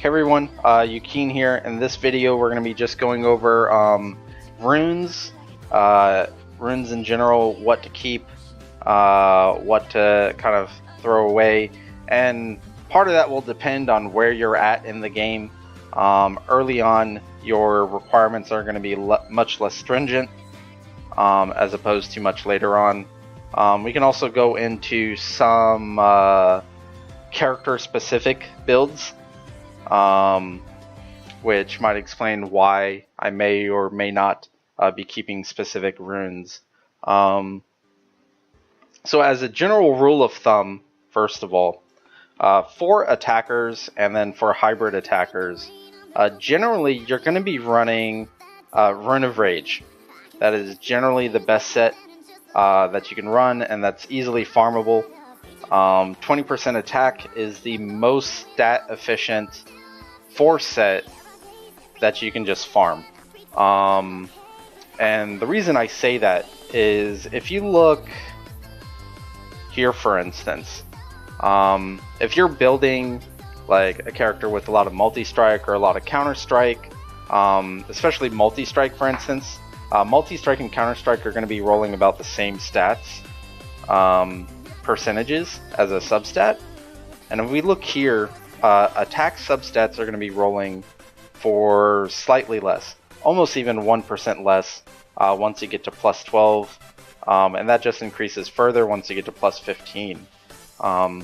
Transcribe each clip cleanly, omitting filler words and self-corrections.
Hey everyone, Yukine here. In this video we're going to be just going over runes, runes in general, what to keep, what to kind of throw away, and part of that will depend on where you're at in the game. Early on your requirements are going to be much less stringent as opposed to much later on. We can also go into some character specific builds, which might explain why I may or may not be keeping specific runes. So as a general rule of thumb, first of all, for attackers and then for hybrid attackers, generally you're going to be running Rune of Rage. That is generally the best set that you can run, and that's easily farmable. 20% attack is the most stat efficient force set that you can just farm. And the reason I say that is if you look here, for instance, if you're building like a character with a lot of multi-strike or a lot of counter-strike, especially multi-strike, for instance, multi-strike and counter-strike are going to be rolling about the same stats percentages as a substat. And if we look here, attack substats are going to be rolling for slightly less, almost even 1% less once you get to plus 12, and that just increases further once you get to plus 15. So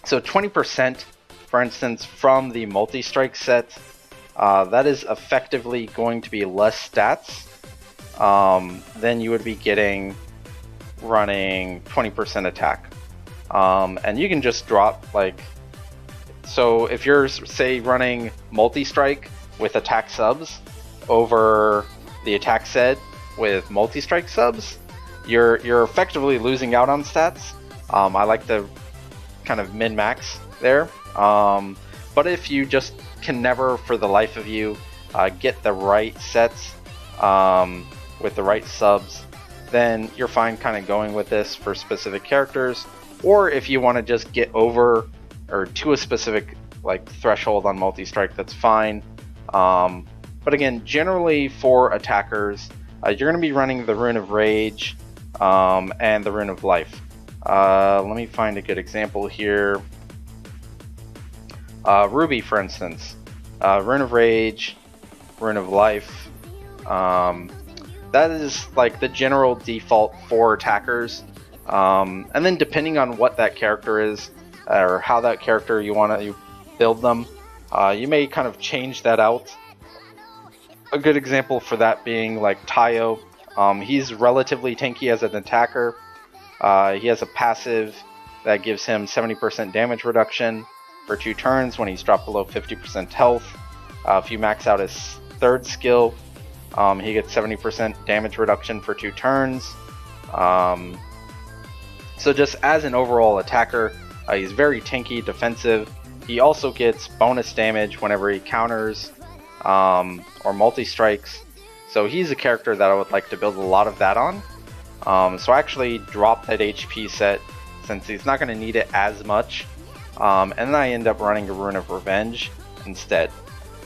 20%, for instance, from the multi-strike set, that is effectively going to be less stats than you would be getting running 20% attack. And you can just drop, like, so if you're, say, running multi-strike with attack subs over the attack set with multi-strike subs, you're effectively losing out on stats. I like to kind of min-max there. But if you just can never, for the life of you, get the right sets with the right subs, then you're fine kind of going with this for specific characters. Or if you want to just get over or to a specific like threshold on multi-strike, that's fine. But again, generally for attackers, you're going to be running the Rune of Rage and the Rune of Life. Let me find a good example here. Ruby, for instance, Rune of Rage, Rune of Life. That is like the general default for attackers. And then depending on what that character is, or how that character you want to build them, you may kind of change that out. A good example for that being like Tayo. He's relatively tanky as an attacker. He has a passive that gives him 70% damage reduction for 2 turns when he's dropped below 50% health. If you max out his third skill, he gets 70% damage reduction for 2 turns. So just as an overall attacker, he's very tanky, defensive. He also gets bonus damage whenever he counters or multi-strikes. So he's a character that I would like to build a lot of that on. So I actually dropped that HP set since he's not going to need it as much. And then I end up running a Rune of Revenge instead.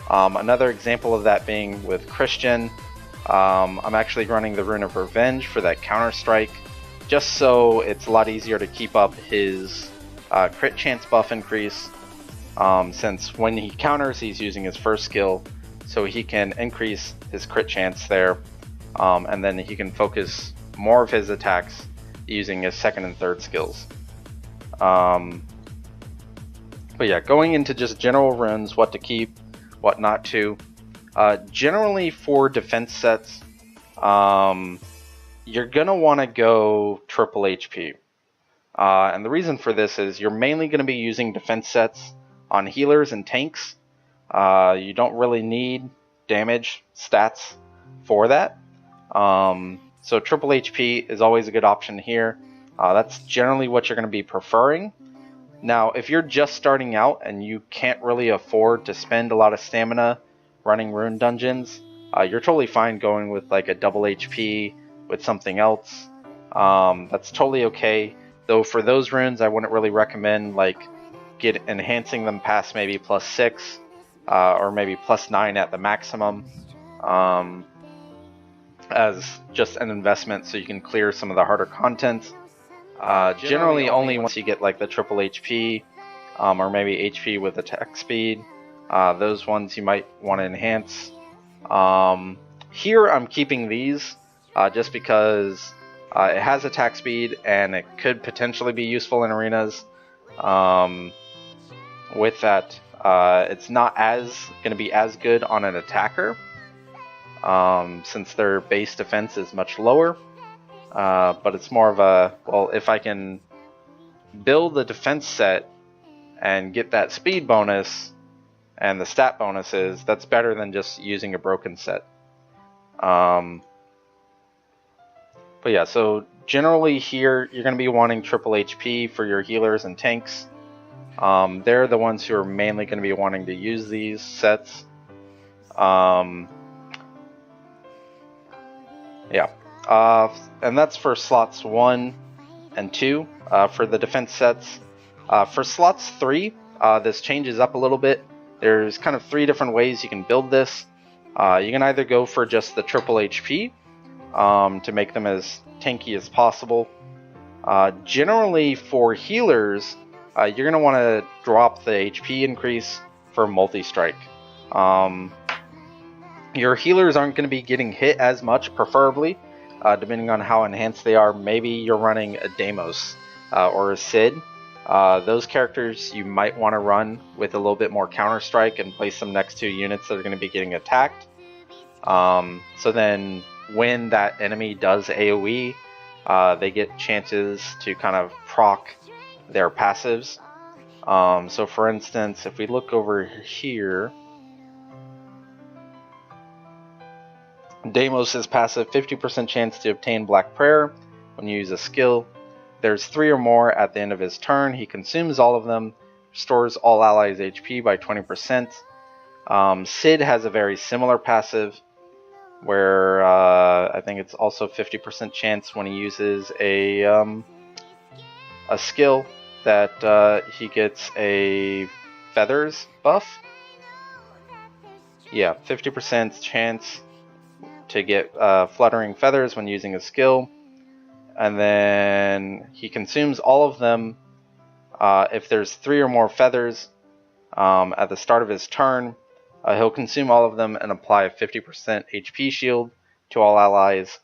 Another example of that being with Christian. I'm actually running the Rune of Revenge for that counter-strike, just so it's a lot easier to keep up his crit chance buff increase, since when he counters he's using his first skill, so he can increase his crit chance there, and then he can focus more of his attacks using his second and third skills. But yeah, going into just general runes, what to keep, what not to. Generally for defense sets, you're gonna want to go triple HP. And the reason for this is you're mainly going to be using defense sets on healers and tanks. You don't really need damage stats for that. So triple HP is always a good option here. That's generally what you're going to be preferring. Now, if you're just starting out and you can't really afford to spend a lot of stamina running rune dungeons, you're totally fine going with like a double HP with something else. That's totally okay. Though for those runes, I wouldn't really recommend like get enhancing them past maybe +6 or maybe +9 at the maximum as just an investment so you can clear some of the harder content. Generally only once you get like the triple HP or maybe HP with attack speed, those ones you might want to enhance. Here I'm keeping these just because it has attack speed and it could potentially be useful in arenas. With that, it's not going to be as good on an attacker since their base defense is much lower. But it's more of a, well, if I can build the defense set and get that speed bonus and the stat bonuses, that's better than just using a broken set. But yeah, so generally here you're going to be wanting triple HP for your healers and tanks. They're the ones who are mainly going to be wanting to use these sets. Yeah, and that's for slots 1 and 2 for the defense sets. For slots 3, this changes up a little bit. There's kind of 3 different ways you can build this. You can either go for just the triple HP to make them as tanky as possible. Generally for healers, you're going to want to drop the HP increase for multi-strike. Your healers aren't going to be getting hit as much, preferably, depending on how enhanced they are. Maybe you're running a Deimos or a Sid. Those characters you might want to run with a little bit more counter-strike and place them next to units that are going to be getting attacked. So then when that enemy does AoE, they get chances to kind of proc their passives. So for instance, if we look over here, Deimos' passive, 50% chance to obtain Black Prayer when you use a skill. There's 3 or more at the end of his turn. He consumes all of them, restores all allies' HP by 20%. Sid has a very similar passive, where I think it's also 50% chance when he uses a skill that he gets a feathers buff. Yeah, 50% chance to get fluttering feathers when using a skill, and then he consumes all of them if there's 3 or more feathers at the start of his turn. He'll consume all of them and apply a 50% HP shield to all allies.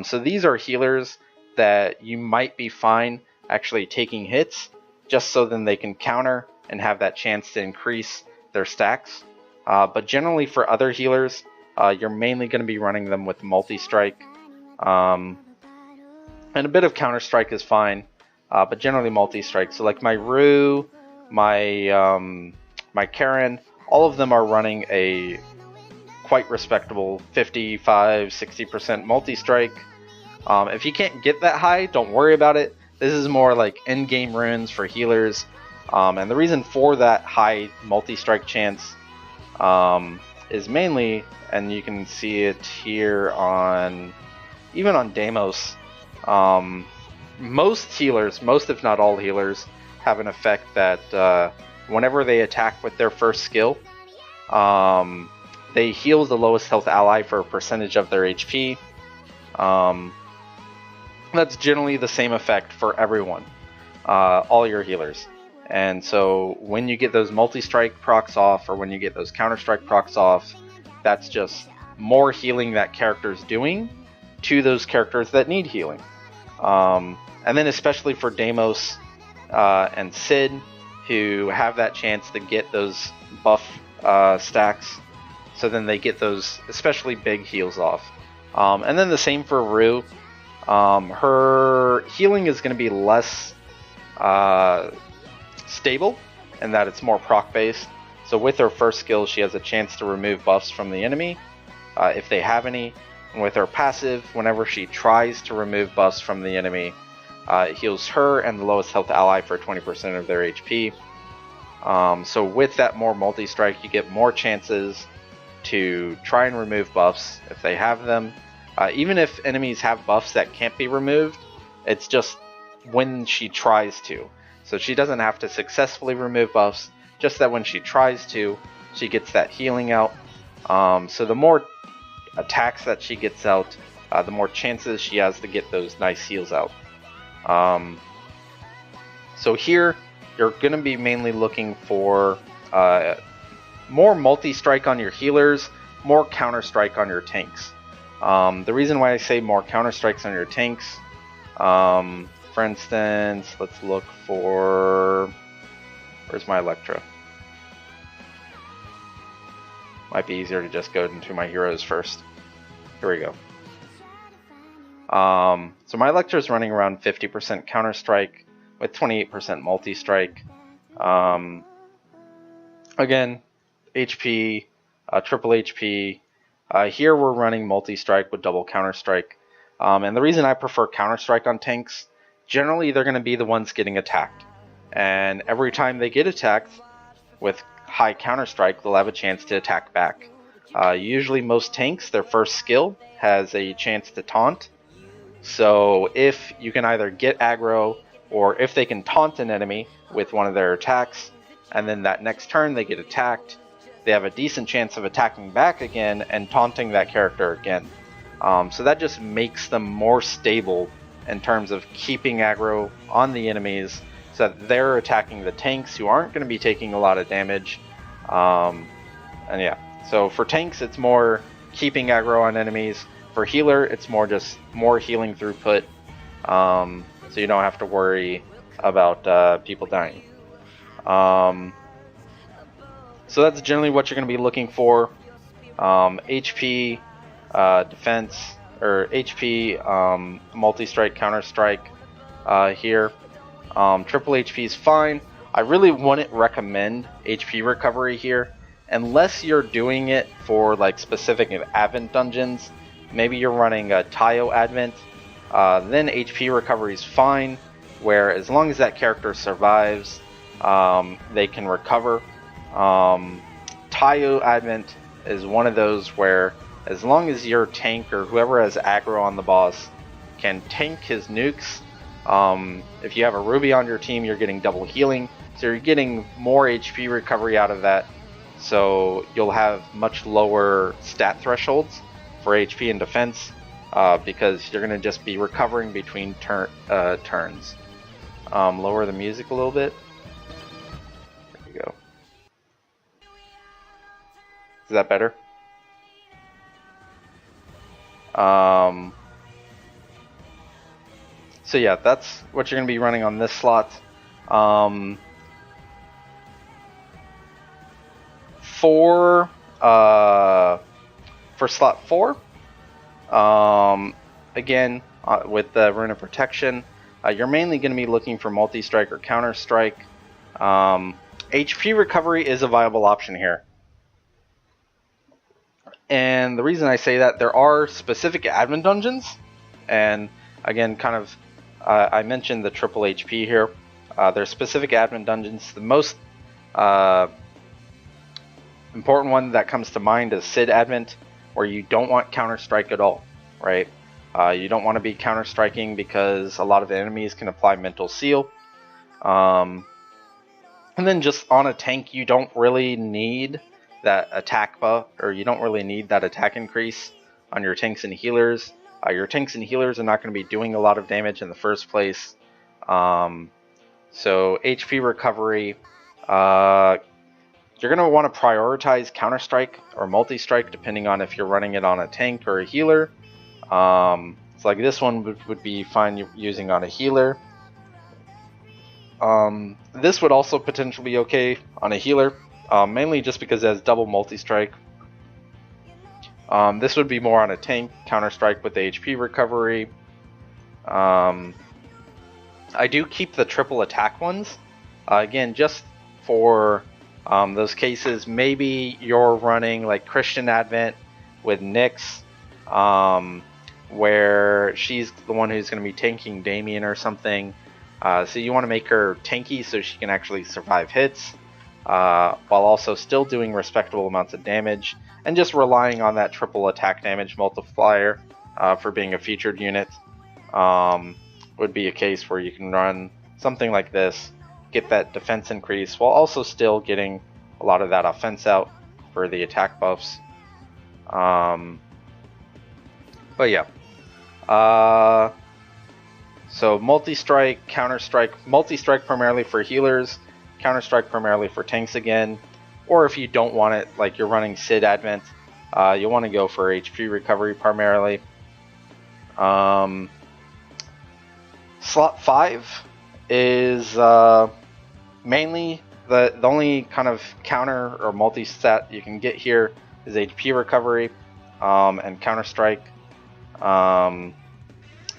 So these are healers that you might be fine actually taking hits, just so then they can counter and have that chance to increase their stacks. But generally for other healers, you're mainly going to be running them with multi-strike. And a bit of counter-strike is fine, but generally multi-strike. So like my Rue, my Karen, all of them are running a quite respectable 55-60% multi-strike. If you can't get that high, don't worry about it. This is more like in-game runes for healers. And the reason for that high multi-strike chance is mainly, and you can see it here on, even on Deimos, most healers, most if not all healers, have an effect that whenever they attack with their first skill, they heal the lowest health ally for a percentage of their HP. That's generally the same effect for everyone, all your healers. And so when you get those multi-strike procs off, or when you get those counter-strike procs off, that's just more healing that character's doing to those characters that need healing. And then especially for Deimos and Sid, who have that chance to get those buff stacks, so then they get those especially big heals off. And then the same for Rue. Her healing is going to be less stable, in that it's more proc based. So with her first skill, she has a chance to remove buffs from the enemy, if they have any. And with her passive, whenever she tries to remove buffs from the enemy, it heals her and the lowest health ally for 20% of their HP. So with that more multi-strike, you get more chances to try and remove buffs if they have them. Even if enemies have buffs that can't be removed, it's just when she tries to. So she doesn't have to successfully remove buffs, just that when she tries to, she gets that healing out. So the more attacks that she gets out, the more chances she has to get those nice heals out. So here, you're going to be mainly looking for more multi-strike on your healers, more counter-strike on your tanks. The reason why I say more counter-strikes on your tanks, for instance, let's look for... Where's my Electra? Might be easier to just go into my heroes first. Here we go. So my Electra is running around 50% counter-strike with 28% multi-strike. Again, HP, triple HP. Here we're running multi-strike with double counter-strike. And the reason I prefer counter-strike on tanks, generally they're going to be the ones getting attacked. And every time they get attacked with high counter-strike, they'll have a chance to attack back. Usually most tanks, their first skill has a chance to taunt. So if you can either get aggro, or if they can taunt an enemy with one of their attacks, and then that next turn they get attacked, they have a decent chance of attacking back again and taunting that character again. So that just makes them more stable in terms of keeping aggro on the enemies, so that they're attacking the tanks who aren't going to be taking a lot of damage. And yeah, so for tanks it's more keeping aggro on enemies. For healer it's more just more healing throughput, so you don't have to worry about people dying. So that's generally what you're going to be looking for. HP, defense, or HP, multi-strike, counter-strike here. Triple HP is fine. I really wouldn't recommend HP recovery here, unless you're doing it for like specific Advent dungeons. Maybe you're running a Taio Advent, then HP recovery is fine, where as long as that character survives, they can recover. Taio Advent is one of those where as long as your tank or whoever has aggro on the boss can tank his nukes, if you have a Ruby on your team, you're getting double healing, so you're getting more HP recovery out of that, so you'll have much lower stat thresholds for HP and defense, because you're going to just be recovering between turns. Lower the music a little bit. There we go. Is that better? So yeah, that's what you're going to be running on this slot. For slot 4, again, with the Rune of Protection, you're mainly going to be looking for multi-strike or counter-strike. HP recovery is a viable option here. And the reason I say that, there are specific admin dungeons, and again, kind of, I mentioned the triple HP here. There's specific admin dungeons. The most important one that comes to mind is Sid Advent, where you don't want counter-strike at all, right? You don't want to be counter-striking because a lot of enemies can apply Mental Seal. And then just on a tank, you don't really need that attack buff, or you don't really need that attack increase on your tanks and healers. Your tanks and healers are not going to be doing a lot of damage in the first place. So HP recovery, you're going to want to prioritize counter-strike or multi-strike depending on if you're running it on a tank or a healer. So like this one would be fine using on a healer. This would also potentially be okay on a healer, mainly just because it has double multi-strike. This would be more on a tank, counter-strike with the HP recovery. I do keep the triple attack ones, again, just for those cases. Maybe you're running like Christian Advent with Nyx, where she's the one who's going to be tanking Damien or something. So you want to make her tanky so she can actually survive hits, while also still doing respectable amounts of damage, and just relying on that triple attack damage multiplier for being a featured unit. Would be a case where you can run something like this, get that defense increase while also still getting a lot of that offense out for the attack buffs. But yeah. So multi-strike, counter-strike, multi-strike primarily for healers, counter-strike primarily for tanks again, or if you don't want it, like you're running Sid Advent, you'll want to go for HP recovery primarily. Slot 5 is mainly the only kind of counter or multi-stat you can get here is HP recovery and counter-strike.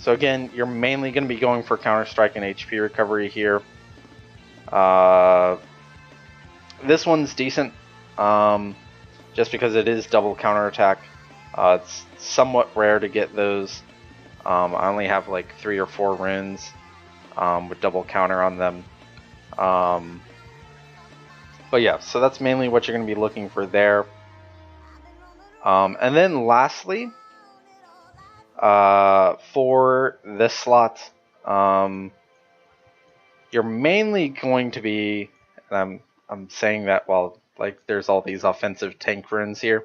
So again, you're mainly going to be going for counter-strike and HP recovery here. This one's decent, just because it is double counterattack. It's somewhat rare to get those. I only have like 3 or 4 runes with double counter on them. But yeah, so that's mainly what you're going to be looking for there. And then lastly, for this slot, you're mainly going to be, and I'm saying that while like there's all these offensive tank runes here,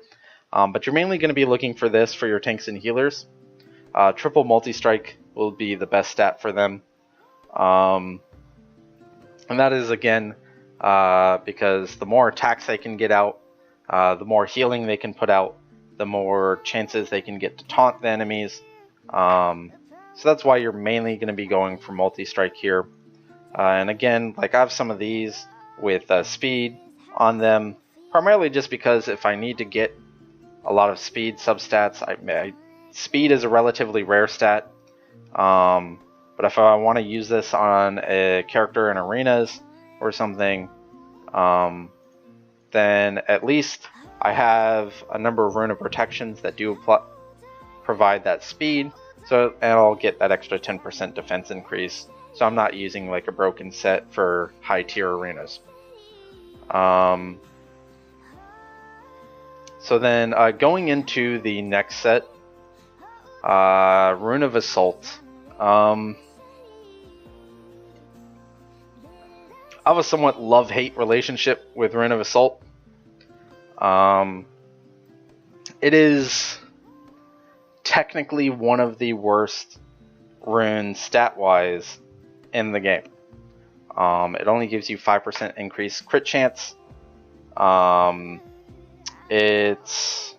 but you're mainly going to be looking for this for your tanks and healers. Triple multi-strike will be the best stat for them, and that is again because the more attacks they can get out, the more healing they can put out, the more chances they can get to taunt the enemies. So that's why you're mainly going to be going for multi-strike here. And again, like I have some of these with speed on them, primarily just because if I need to get a lot of speed substats, speed is a relatively rare stat. But if I want to use this on a character in arenas or something, then at least I have a number of Rune of Protections that do provide that speed, so and I'll get that extra 10% defense increase. So I'm not using like a broken set for high tier arenas. So then going into the next set, Rune of Assault. I have a somewhat love-hate relationship with Rune of Assault. It is technically one of the worst runes stat-wise in the game. It only gives you 5% increased crit chance. It's,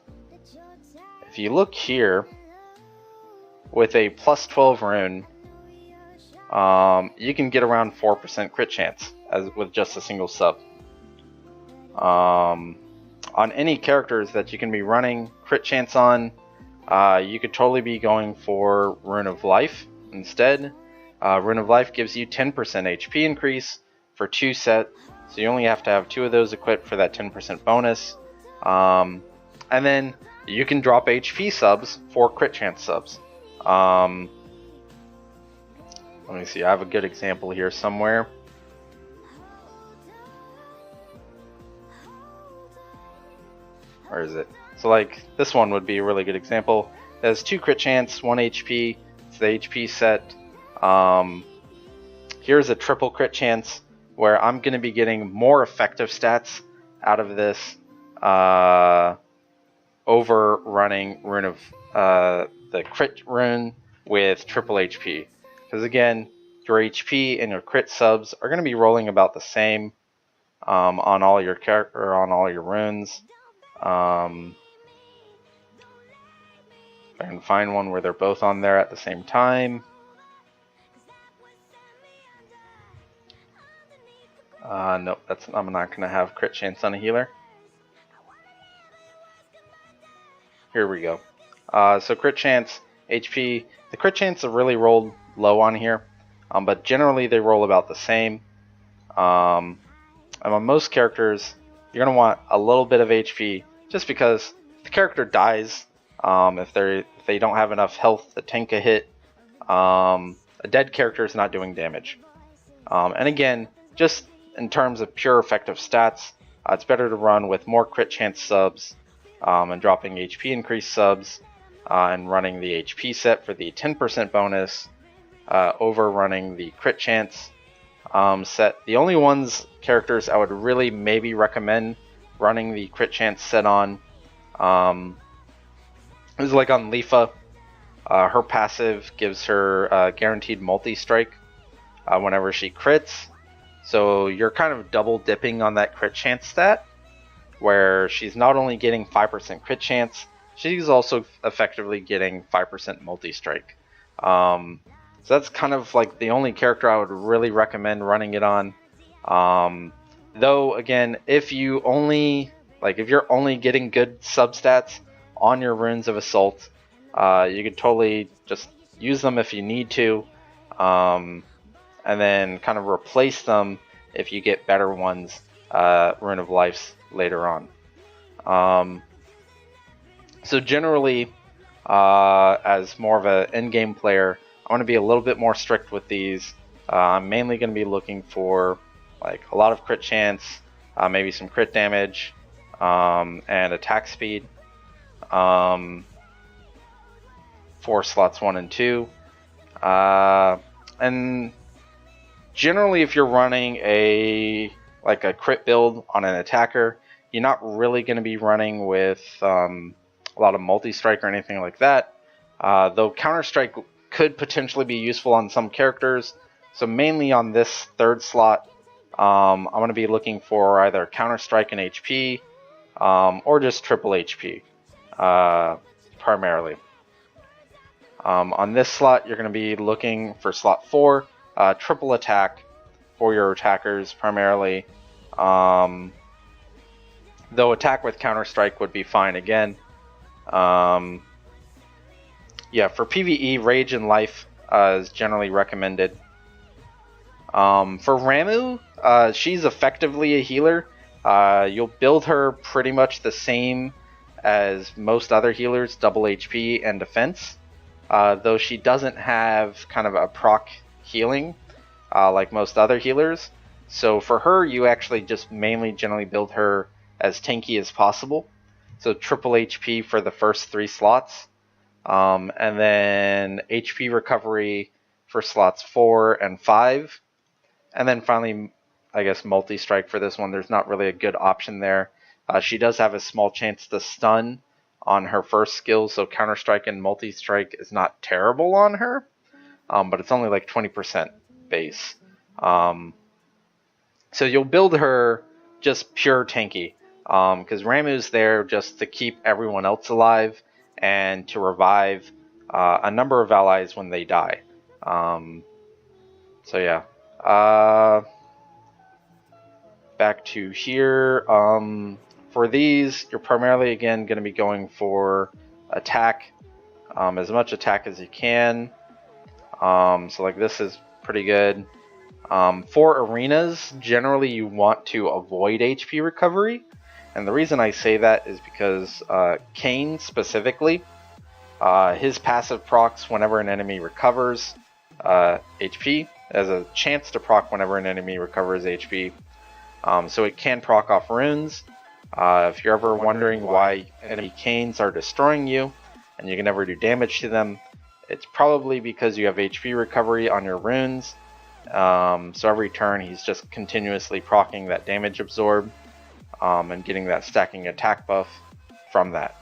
if you look here, with a plus 12 rune, you can get around 4% crit chance with just a single sub. On any characters that you can be running crit chance on, you could totally be going for Rune of Life instead. Rune of Life gives you 10% HP increase for 2 set, so you only have to have 2 of those equipped for that 10% bonus. And then you can drop HP subs for crit chance subs. Let me see, I have a good example here somewhere. Where is it? So like this one would be a really good example. It has 2 crit chance, 1 HP. It's the HP set. Here's a triple crit chance where I'm going to be getting more effective stats out of this over running Rune of the crit rune with triple HP. Because again, your HP and your crit subs are going to be rolling about the same on all your runes. If I can find one where they're both on there at the same time. Nope, I'm not going to have crit chance on a healer. Here we go. So crit chance, HP. The crit chance are really rolled low on here, but generally they roll about the same. And on most characters, you're going to want a little bit of HP, just because if the character dies, if they don't have enough health to tank a hit, a dead character is not doing damage. And again, just in terms of pure effective stats, it's better to run with more crit chance subs and dropping HP increase subs and running the HP set for the 10% bonus over running the crit chance. set. The only characters I would really maybe recommend running the crit chance set on is like on Leafa. Her passive gives her guaranteed multi-strike whenever she crits. So you're kind of double dipping on that crit chance stat, where she's not only getting 5% crit chance, she's also effectively getting 5% multi-strike. So that's kind of like the only character I would really recommend running it on. Though again, if you're only getting good substats on your Runes of Assault, you could totally just use them if you need to, and then kind of replace them if you get better ones, Rune of Lives, later on. So generally, as more of an endgame player, I want to be a little bit more strict with these. I'm mainly going to be looking for like a lot of crit chance, maybe some crit damage, and attack speed for slots 1 and 2. And generally, if you're running a crit build on an attacker, you're not really going to be running with a lot of multi-strike or anything like that. Though counter-strike could potentially be useful on some characters. So mainly on this third slot, I'm going to be looking for either counter-strike and HP, or just triple HP, primarily. On this slot, you're going to be looking for slot 4, triple attack for your attackers primarily. Though attack with counter-strike would be fine again. Yeah, for PvE, Rage and Life is generally recommended. For Ramuh, she's effectively a healer. You'll build her pretty much the same as most other healers, double HP and defense. Though she doesn't have kind of a proc healing like most other healers. So for her, you actually just mainly generally build her as tanky as possible. So triple HP for the first 3 slots. And then HP recovery for slots 4 and 5. And then finally, I guess, multi-strike for this one. There's not really a good option there. She does have a small chance to stun on her first skill, so counter-strike and multi-strike is not terrible on her. But it's only like 20% base. So you'll build her just pure tanky. Because Ramuh's there just to keep everyone else alive and to revive a number of allies when they die. So yeah. Back to here. For these, you're primarily again going to be going for attack, as much attack as you can. So like this is pretty good. For arenas, generally you want to avoid HP recovery. And the reason I say that is because Kayn specifically, his passive procs whenever an enemy recovers HP, has a chance to proc whenever an enemy recovers HP. So it can proc off runes. If you're ever wondering why enemy Kayns are destroying you and you can never do damage to them, it's probably because you have HP recovery on your runes. So every turn he's just continuously proccing that damage absorb. And getting that stacking attack buff from that.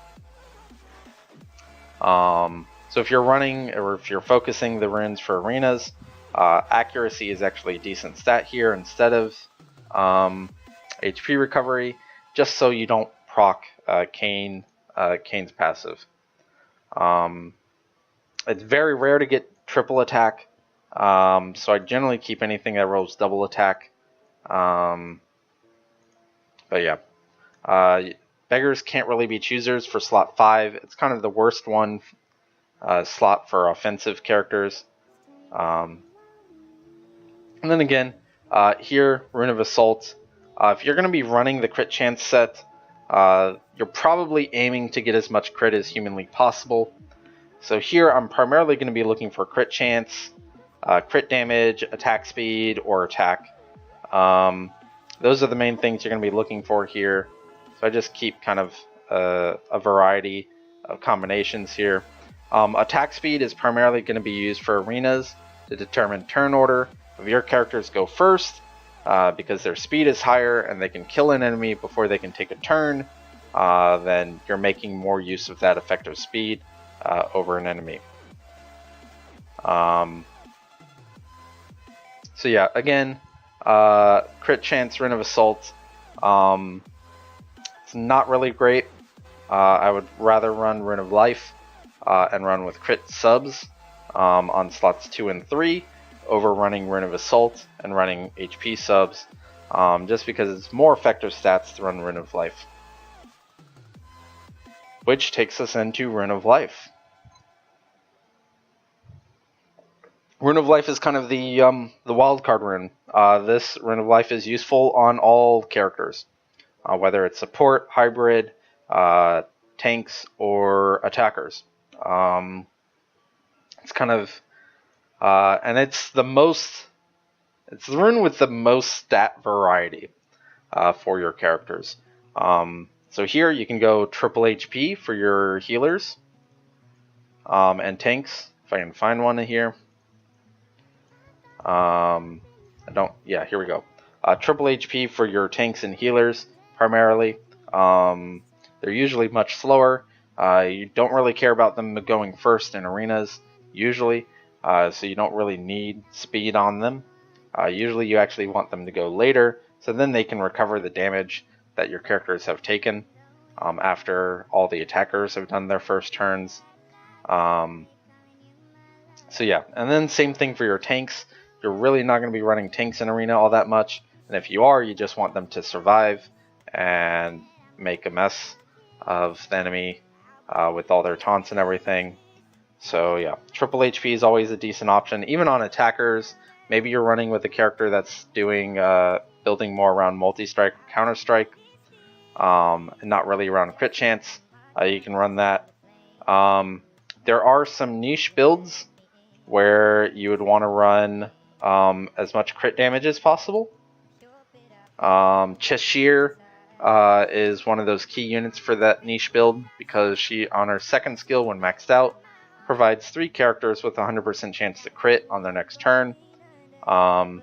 So if you're running or if you're focusing the runes for arenas, accuracy is actually a decent stat here instead of HP recovery, just so you don't proc Kayn's passive. It's very rare to get triple attack, so I generally keep anything that rolls double attack. But yeah, beggars can't really be choosers for slot 5. It's kind of the worst one slot for offensive characters. And then again, here, Rune of Assault. If you're going to be running the crit chance set, you're probably aiming to get as much crit as humanly possible. So here I'm primarily going to be looking for crit chance, crit damage, attack speed, or attack. Those are the main things you're going to be looking for here. So I just keep kind of a variety of combinations here. Attack speed is primarily going to be used for arenas to determine turn order, If your characters go first, because their speed is higher and they can kill an enemy before they can take a turn, then you're making more use of that effective speed over an enemy. So yeah, again, crit chance, Rune of Assault, it's not really great. I would rather run Rune of Life and run with crit subs on slots 2 and 3 over running Rune of Assault and running HP subs, just because it's more effective stats to run Rune of Life. Which takes us into Rune of Life. Rune of Life is kind of the wildcard rune. This Rune of Life is useful on all characters, whether it's support, hybrid, tanks, or attackers. It's kind of, and it's the rune with the most stat variety for your characters. So here you can go triple HP for your healers and tanks, if I can find one in here. Here we go. Triple HP for your tanks and healers, primarily. They're usually much slower. You don't really care about them going first in arenas, usually, so you don't really need speed on them. Usually you actually want them to go later, so then they can recover the damage that your characters have taken after all the attackers have done their first turns. So yeah, and then same thing for your tanks. You're really not going to be running tanks in arena all that much, and if you are, you just want them to survive and make a mess of the enemy with all their taunts and everything. So yeah, triple HP is always a decent option, even on attackers. Maybe you're running with a character that's doing building more around multi-strike or counter-strike, and not really around crit chance. You can run that. There are some niche builds where you would want to run as much crit damage as possible. Cheshire is one of those key units for that niche build, because she, on her second skill when maxed out, provides 3 characters with a 100% chance to crit on their next turn. So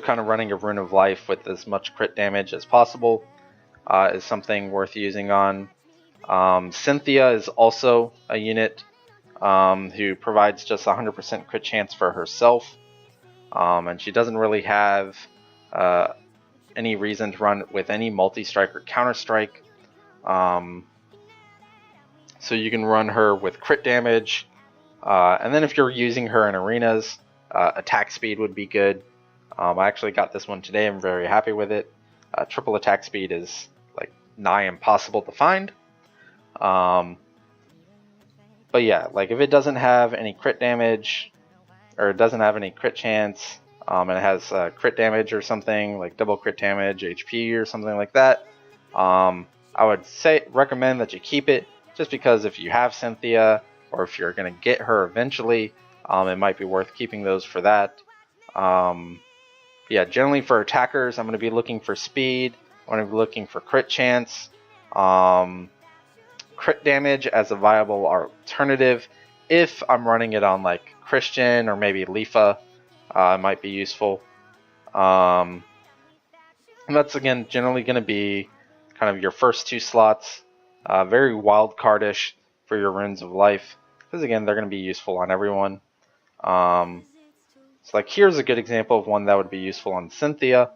kind of running a Rune of Life with as much crit damage as possible is something worth using on. Cynthia is also a unit who provides just 100% crit chance for herself, and she doesn't really have any reason to run with any multi-strike or counter-strike. So you can run her with crit damage, and then if you're using her in arenas, attack speed would be good. I actually got this one today. I'm very happy with it. Triple attack speed is like nigh impossible to find. But yeah, like if it doesn't have any crit damage, or it doesn't have any crit chance, and it has crit damage or something, like double crit damage, HP or something like that, I would recommend that you keep it, just because if you have Cynthia, or if you're going to get her eventually, it might be worth keeping those for that. Yeah, generally for attackers, I'm going to be looking for speed, I'm going to be looking for crit chance, crit damage as a viable alternative. If I'm running it on like Christian or maybe Lifa, it might be useful. And that's again generally going to be kind of your first 2 slots, very wild cardish for your Runes of Life, because again they're going to be useful on everyone. So like here's a good example of one that would be useful on Cynthia.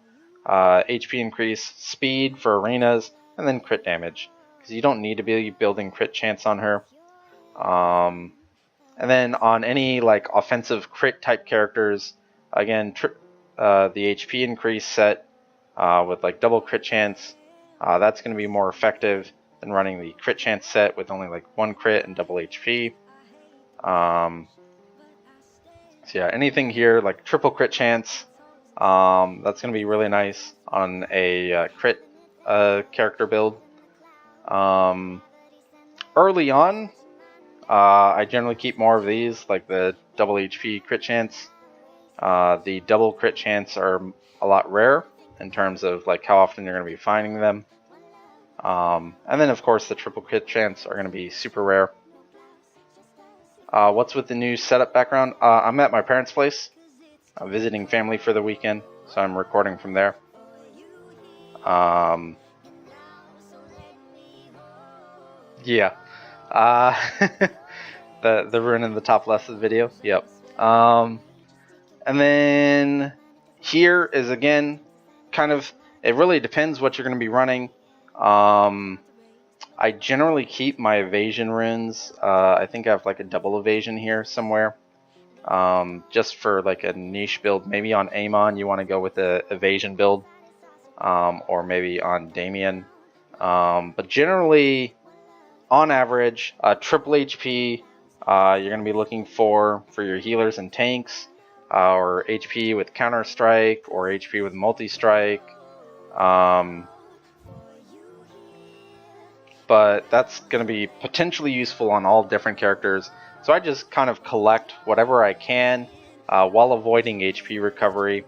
HP increase, speed for arenas, and then crit damage, because you don't need to be building crit chance on her. And then on any like offensive crit type characters, again the HP increase set with like double crit chance, that's going to be more effective than running the crit chance set with only like 1 crit and double HP. So yeah, anything here like triple crit chance, that's going to be really nice on a crit character build. Early on, I generally keep more of these, like the double HP crit chance. The double crit chance are a lot rare in terms of like how often you're going to be finding them. And then of course the triple crit chance are going to be super rare. What's with the new setup background? I'm at my parents' place, visiting family for the weekend, so I'm recording from there. Yeah. The rune in the top left of the video. Yep. And then here is again kind of, it really depends what you're going to be running. I generally keep my evasion runes. I think I have like a double evasion here somewhere. Just for like a niche build. Maybe on Amon you want to go with the evasion build. Or maybe on Damien. But generally, on average, triple HP you're going to be looking for your healers and tanks. Or HP with counter strike, or HP with multi strike. But that's going to be potentially useful on all different characters. So I just kind of collect whatever I can while avoiding HP recovery.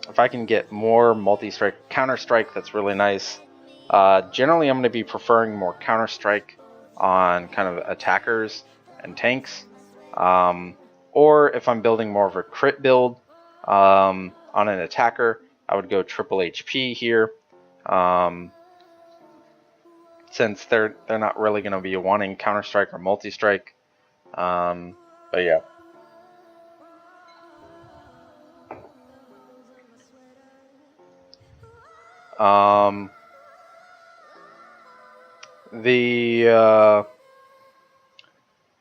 If I can get more multi-strike, counter-strike, that's really nice. Generally, I'm going to be preferring more counter-strike on kind of attackers and tanks. Or if I'm building more of a crit build on an attacker, I would go triple HP here. Since they're not really going to be wanting counter-strike or multi-strike. But yeah.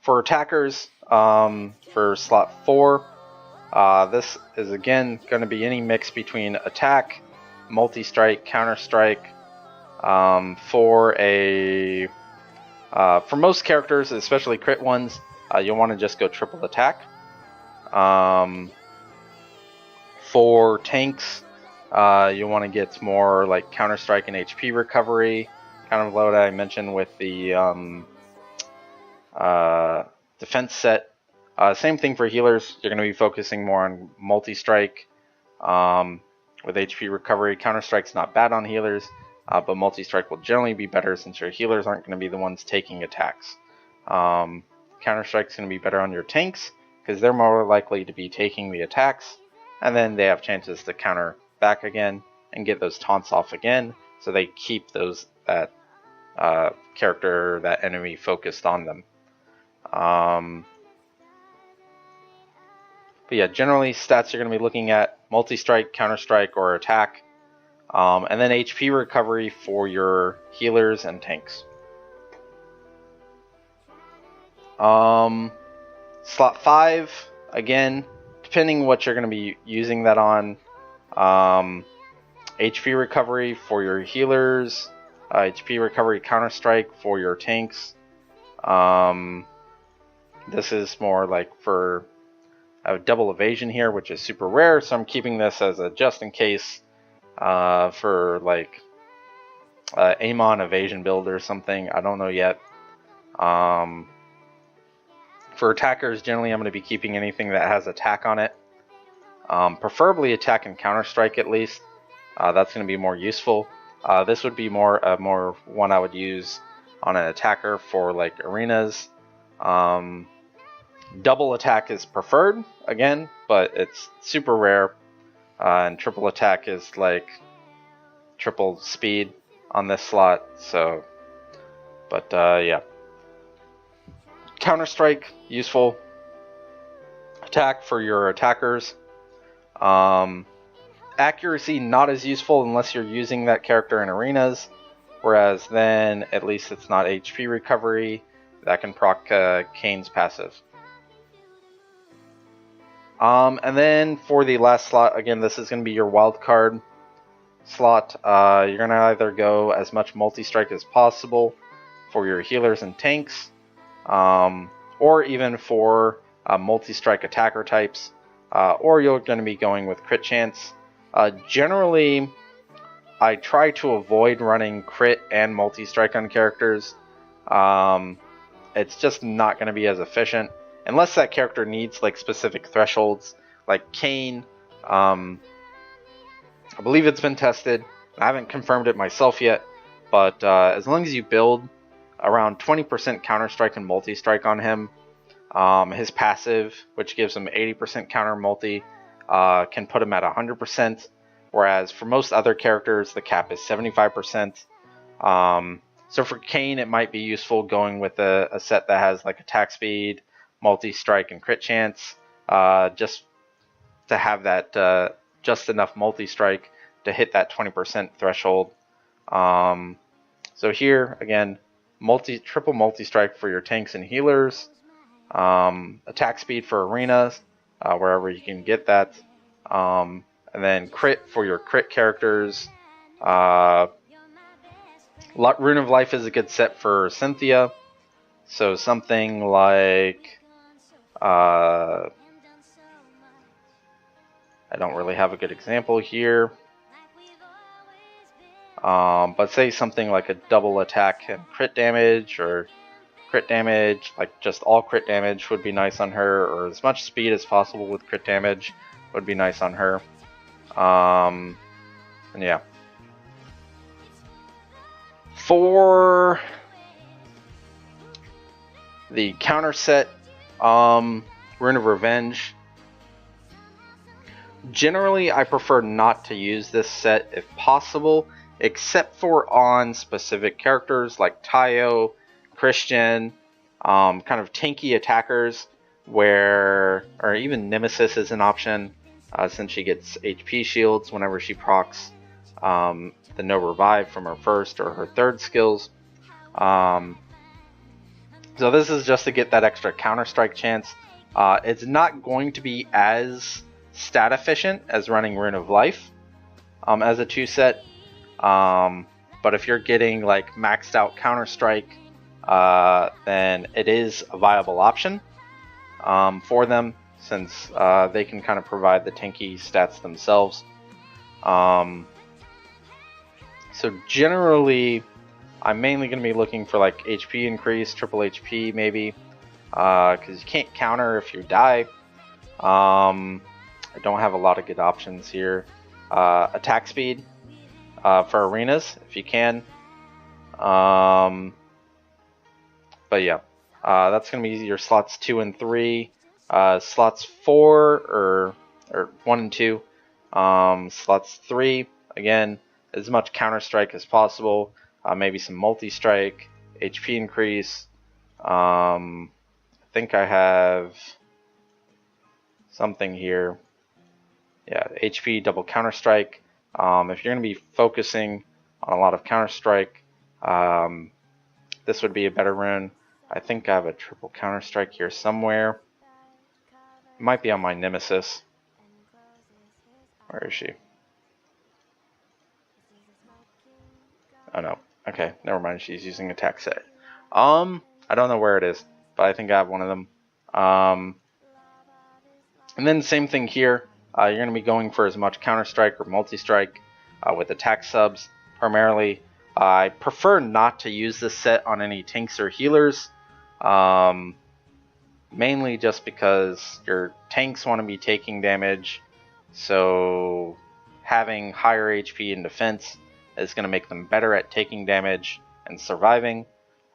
For attackers, for slot 4, this is again going to be any mix between attack, multi-strike, counter-strike. For most characters, especially crit ones, you'll want to just go triple attack. For tanks, you'll want to get more like counter strike and HP recovery, kind of what I mentioned with the defense set. Same thing for healers. You're going to be focusing more on multi strike with HP recovery. Counter strike's not bad on healers. But multi-strike will generally be better since your healers aren't going to be the ones taking attacks. Counter-strike's going to be better on your tanks because they're more likely to be taking the attacks, and then they have chances to counter back again and get those taunts off again, so they keep that character, that enemy focused on them. But yeah, generally stats you're going to be looking at multi-strike, counter-strike, or attack. And then HP recovery for your healers and tanks. Slot 5, again, depending what you're going to be using that on. HP recovery for your healers, HP recovery counter-strike for your tanks. This is more like for a double evasion here, which is super rare, so I'm keeping this as a just in case. For like Amon evasion build or something. I don't know yet. For attackers, generally I'm going to be keeping anything that has attack on it. Preferably attack and counter strike at least. That's going to be more useful. This would be more one I would use on an attacker for like arenas. Double attack is preferred again, but it's super rare. And triple attack is like triple speed on this slot, so, but yeah. Counter-strike, useful. Attack for your attackers. Accuracy, not as useful unless you're using that character in arenas, whereas then at least it's not HP recovery. That can proc Kane's passive. And then for the last slot, again, this is going to be your wild card slot. You're going to either go as much multi-strike as possible for your healers and tanks, or even for multi-strike attacker types, or you're going to be going with crit chance. Generally, I try to avoid running crit and multi-strike on characters. It's just not going to be as efficient. Unless that character needs like specific thresholds, like Kane. I believe it's been tested. I haven't confirmed it myself yet, but as long as you build around 20% counter strike and multi strike on him, His passive, which gives him 80% counter multi, can put him at 100%, whereas for most other characters, the cap is 75%. So for Kayn, it might be useful going with a set that has like attack speed, multi-strike, and crit chance, just to have that just enough multi-strike to hit that 20% threshold. So here, again, triple multi-strike for your tanks and healers, attack speed for arenas, wherever you can get that, and then crit for your crit characters. Rune of Life is a good set for Cynthia, so something like, I don't really have a good example here, but say something like a double attack and crit damage, or crit damage, like just all crit damage would be nice on her, or as much speed as possible with crit damage would be nice on her. And yeah. For the counter set, Rune of Revenge, generally I prefer not to use this set if possible, except for on specific characters like Tayo, Christian, kind of tanky attackers, or even Nemesis is an option, since she gets HP shields whenever she procs the no revive from her first or her third skills. So this is just to get that extra counter strike chance. It's not going to be as stat efficient as running Rune of Life as a 2-set, but if you're getting like maxed out counter strike, then it is a viable option for them, since they can kind of provide the tanky stats themselves. So generally, I'm mainly going to be looking for like HP increase, triple HP maybe, because you can't counter if you die. I don't have a lot of good options here. Attack speed for arenas, if you can. But yeah, that's going to be your slots 2 and 3. Slots 4 or 1 and 2. Slots 3, again, as much counter strike as possible. Maybe some multi strike, HP increase. I think I have something here. Yeah, HP double counter strike. If you're going to be focusing on a lot of counter strike, this would be a better rune. I think I have a triple counter strike here somewhere. It might be on my Nemesis. Where is she? Oh no. Okay, never mind. She's using attack set. I don't know where it is, but I think I have one of them. And then same thing here. You're going to be going for as much counter strike or multi strike with attack subs primarily. I prefer not to use this set on any tanks or healers, mainly just because your tanks want to be taking damage, so having higher HP and defense is going to make them better at taking damage and surviving.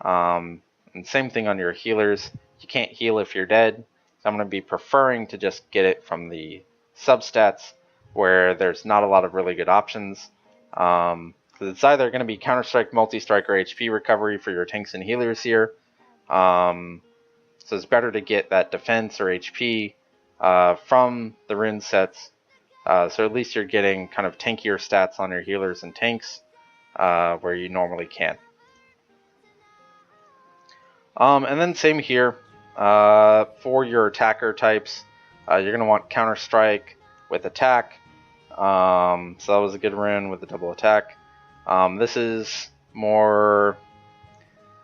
And same thing on your healers. You can't heal if you're dead, so I'm going to be preferring to just get it from the substats, where there's not a lot of really good options. Because it's either going to be counter-strike, multi-strike, or HP recovery for your tanks and healers here. So it's better to get that defense or HP from the rune sets. So at least you're getting kind of tankier stats on your healers and tanks where you normally can. And then same here. For your attacker types, you're going to want counter strike with attack. So that was a good rune with the double attack. This is more,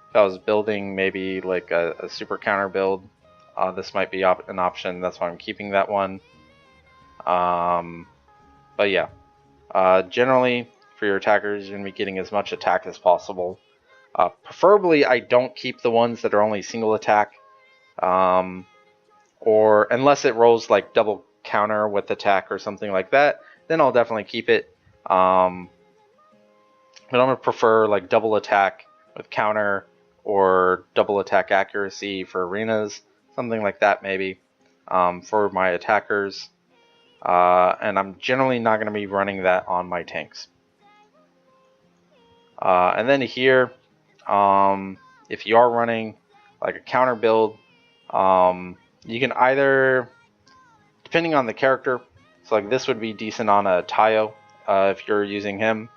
if I was building maybe like a super counter build, this might be an option. That's why I'm keeping that one. But yeah, generally for your attackers, you're going to be getting as much attack as possible. Preferably, I don't keep the ones that are only single attack, or unless it rolls like double counter with attack or something like that, then I'll definitely keep it. But I'm going to prefer like double attack with counter or double attack accuracy for arenas, something like that maybe, for my attackers. And I'm generally not going to be running that on my tanks. And then here, if you are running like a counter build, you can either, depending on the character, so like this would be decent on a Tayo if you're using him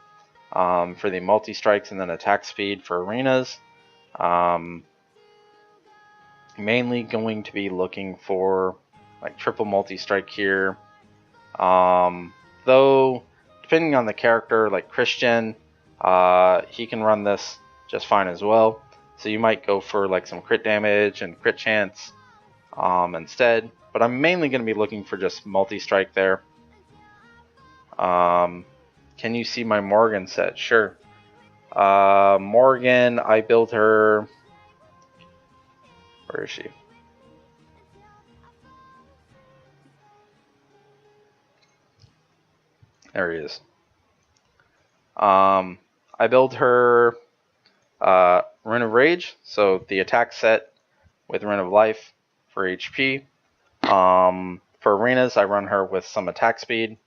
for the multi-strikes and then attack speed for arenas. Mainly going to be looking for like triple multi-strike here. Though, depending on the character, like Christian, he can run this just fine as well. So you might go for like some crit damage and crit chance instead. But I'm mainly going to be looking for just multi-strike there. Can you see my Morgan set? Sure. Morgan, I built her... Where is she? There he is. I built her Rune of Rage, so the attack set with Rune of Life for HP. For arenas, I run her with some attack speed.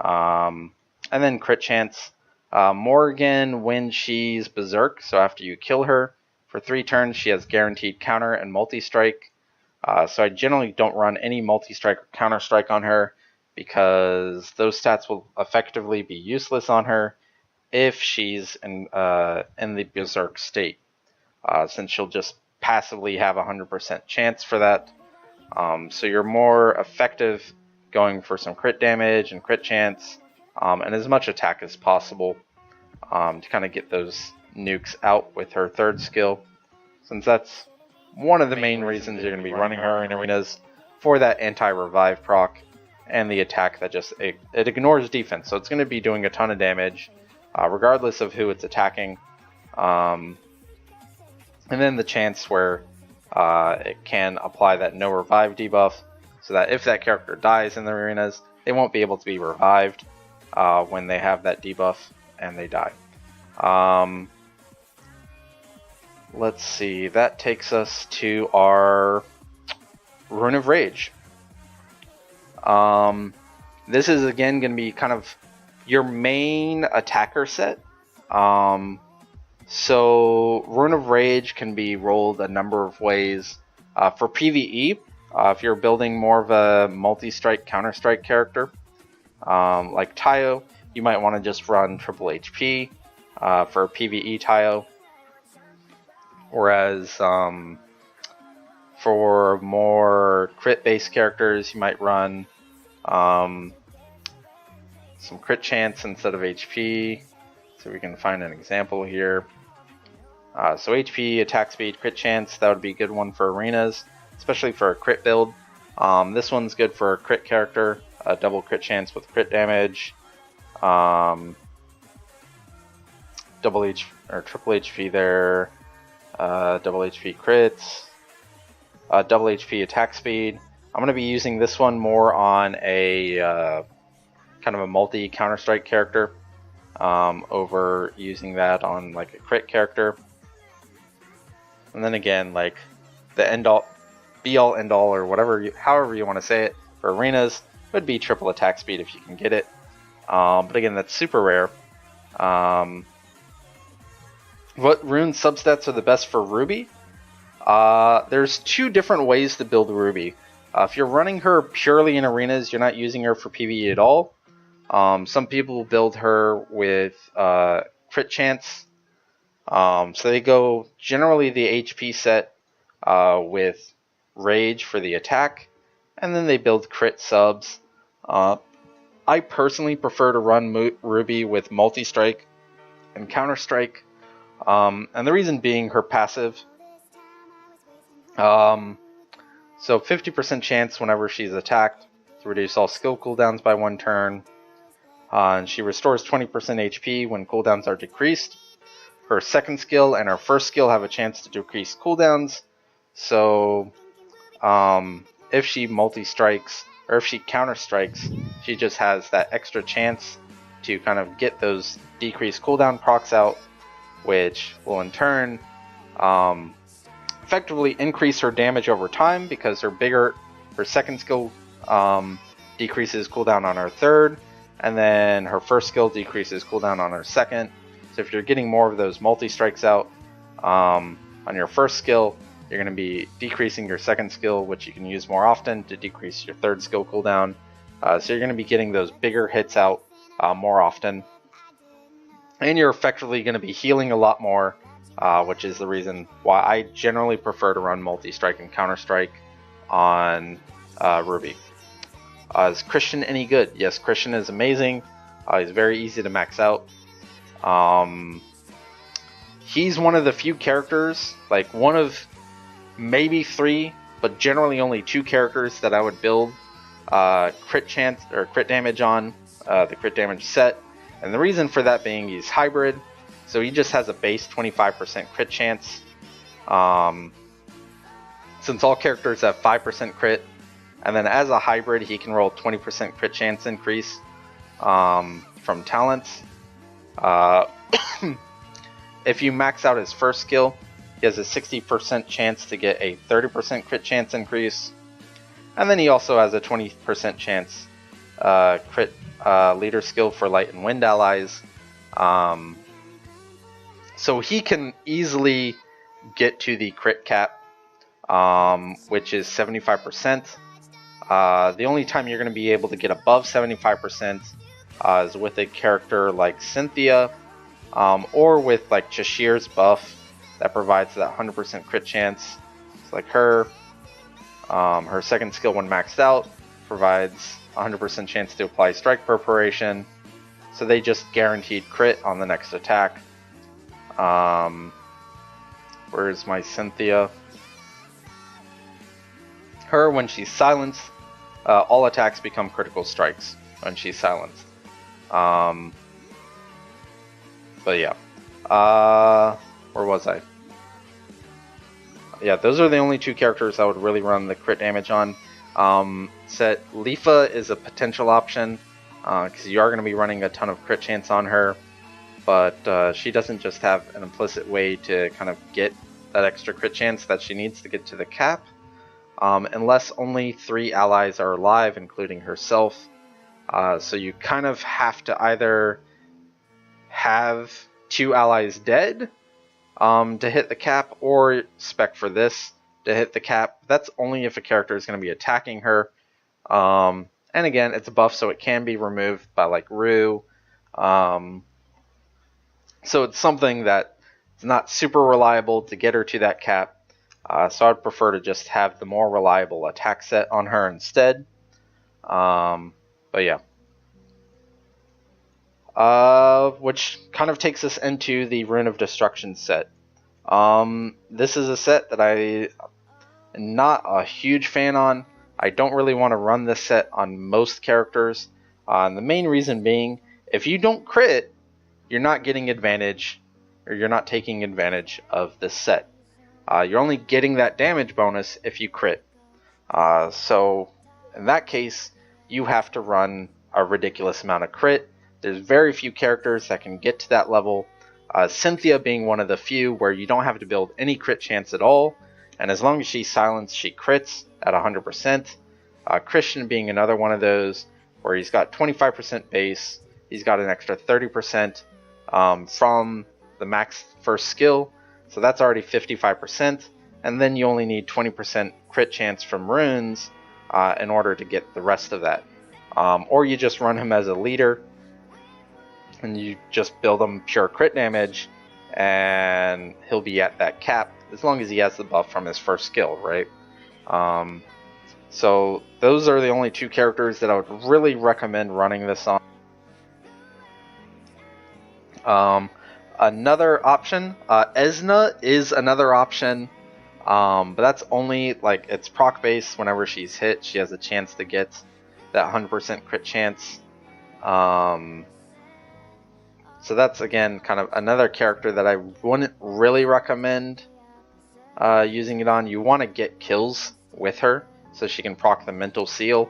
And then crit chance. Morgan, when she's Berserk, so after you kill her, for 3 turns she has guaranteed counter and multi-strike. So I generally don't run any multi-strike or counter-strike on her, because those stats will effectively be useless on her if she's in the Berserk state, since she'll just passively have 100% chance for that. So you're more effective going for some crit damage and crit chance, and as much attack as possible to kind of get those nukes out with her 3rd skill, since that's one of the main reasons you're going to be running her in arenas, for that anti-revive proc and the attack that just it ignores defense, so it's going to be doing a ton of damage regardless of who it's attacking. And then the chance where it can apply that no revive debuff, so that if that character dies in the arenas, they won't be able to be revived when they have that debuff and they die. Let's see, that takes us to our Rune of Rage. This is again going to be kind of your main attacker set. So Rune of Rage can be rolled a number of ways. For PvE, if you're building more of a multi-strike, counter-strike character, like Tayo, you might want to just run triple HP for PvE Tayo. Whereas for more crit-based characters, you might run some crit chance instead of HP. So we can find an example here. So HP, attack speed, crit chance, that would be a good one for arenas, especially for a crit build. This one's good for a crit character, a double crit chance with crit damage, double H or triple HP there, double HP crits, double HP attack speed. I'm going to be using this one more on a kind of a multi Counter-Strike character over using that on like a crit character. And then again, like the end-all, be-all, end-all, or whatever, however you want to say it, for arenas would be triple attack speed if you can get it. But again, that's super rare. What rune substats are the best for Ruby? There's 2 different ways to build Ruby. If you're running her purely in arenas, you're not using her for PvE at all. Some people build her with crit chance. So they go generally the HP set with Rage for the attack, and then they build crit subs. I personally prefer to run Ruby with multi-strike and counter-strike, and the reason being her passive. So 50% chance whenever she's attacked to reduce all skill cooldowns by 1 turn. And she restores 20% HP when cooldowns are decreased. Her second skill and her first skill have a chance to decrease cooldowns. So if she multi-strikes, or if she counter-strikes, she just has that extra chance to kind of get those decreased cooldown procs out, which will in turn effectively increase her damage over time because her second skill decreases cooldown on her third, and then her first skill decreases cooldown on her second. So if you're getting more of those multi-strikes out on your first skill, you're going to be decreasing your second skill, which you can use more often to decrease your third skill cooldown. So you're going to be getting those bigger hits out more often. And you're effectively going to be healing a lot more, which is the reason why I generally prefer to run multi-strike and counter-strike on Ruby. Is Christian any good? Yes, Christian is amazing. He's very easy to max out. He's one of the few characters, like one of maybe 3, but generally only 2 characters that I would build crit chance or crit damage on the crit damage set. And the reason for that being he's hybrid, so he just has a base 25% crit chance. Since all characters have 5% crit, and then as a hybrid he can roll 20% crit chance increase from talents. If you max out his first skill, he has a 60% chance to get a 30% crit chance increase. And then he also has a 20% chance crit leader skill for light and wind allies. So he can easily get to the crit cap, which is 75%. The only time you're going to be able to get above 75% is with a character like Cynthia, or with like Cheshire's buff that provides that 100% crit chance. It's like her. Her second skill when maxed out provides 100% chance to apply strike preparation, so they just guaranteed crit on the next attack. Where's my Cynthia? Her, when she's silenced, all attacks become critical strikes when she's silenced. But yeah, where was I? Yeah, those are the only 2 characters I would really run the crit damage on. Set Leafa is a potential option, because you are going to be running a ton of crit chance on her, but she doesn't just have an implicit way to kind of get that extra crit chance that she needs to get to the cap, unless only 3 allies are alive, including herself. So you kind of have to either have 2 allies dead to hit the cap, or spec for this to hit the cap. That's only if a character is going to be attacking her. And again, it's a buff, so it can be removed by like Rune. So it's something that is not super reliable to get her to that cap. So I'd prefer to just have the more reliable attack set on her instead. But yeah. Which kind of takes us into the Rune of Destruction set. This is a set that I am not a huge fan on. I don't really want to run this set on most characters. And the main reason being, if you don't crit, you're not getting advantage, or you're not taking advantage of this set. You're only getting that damage bonus if you crit. So in that case, you have to run a ridiculous amount of crit. There's very few characters that can get to that level. Cynthia being one of the few where you don't have to build any crit chance at all, and as long as she's silenced, she crits at 100%. Christian being another one of those where he's got 25% base, he's got an extra 30% from the max first skill, so that's already 55%, and then you only need 20% crit chance from runes in order to get the rest of that. Or you just run him as a leader, and you just build him pure crit damage, and he'll be at that cap as long as he has the buff from his first skill, right? So those are the only 2 characters that I would really recommend running this on. Another option, Esna is another option, but that's only like it's proc based. Whenever she's hit, she has a chance to get that 100% crit chance. So that's again kind of another character that I wouldn't really recommend using it on. You want to get kills with her so she can proc the mental seal,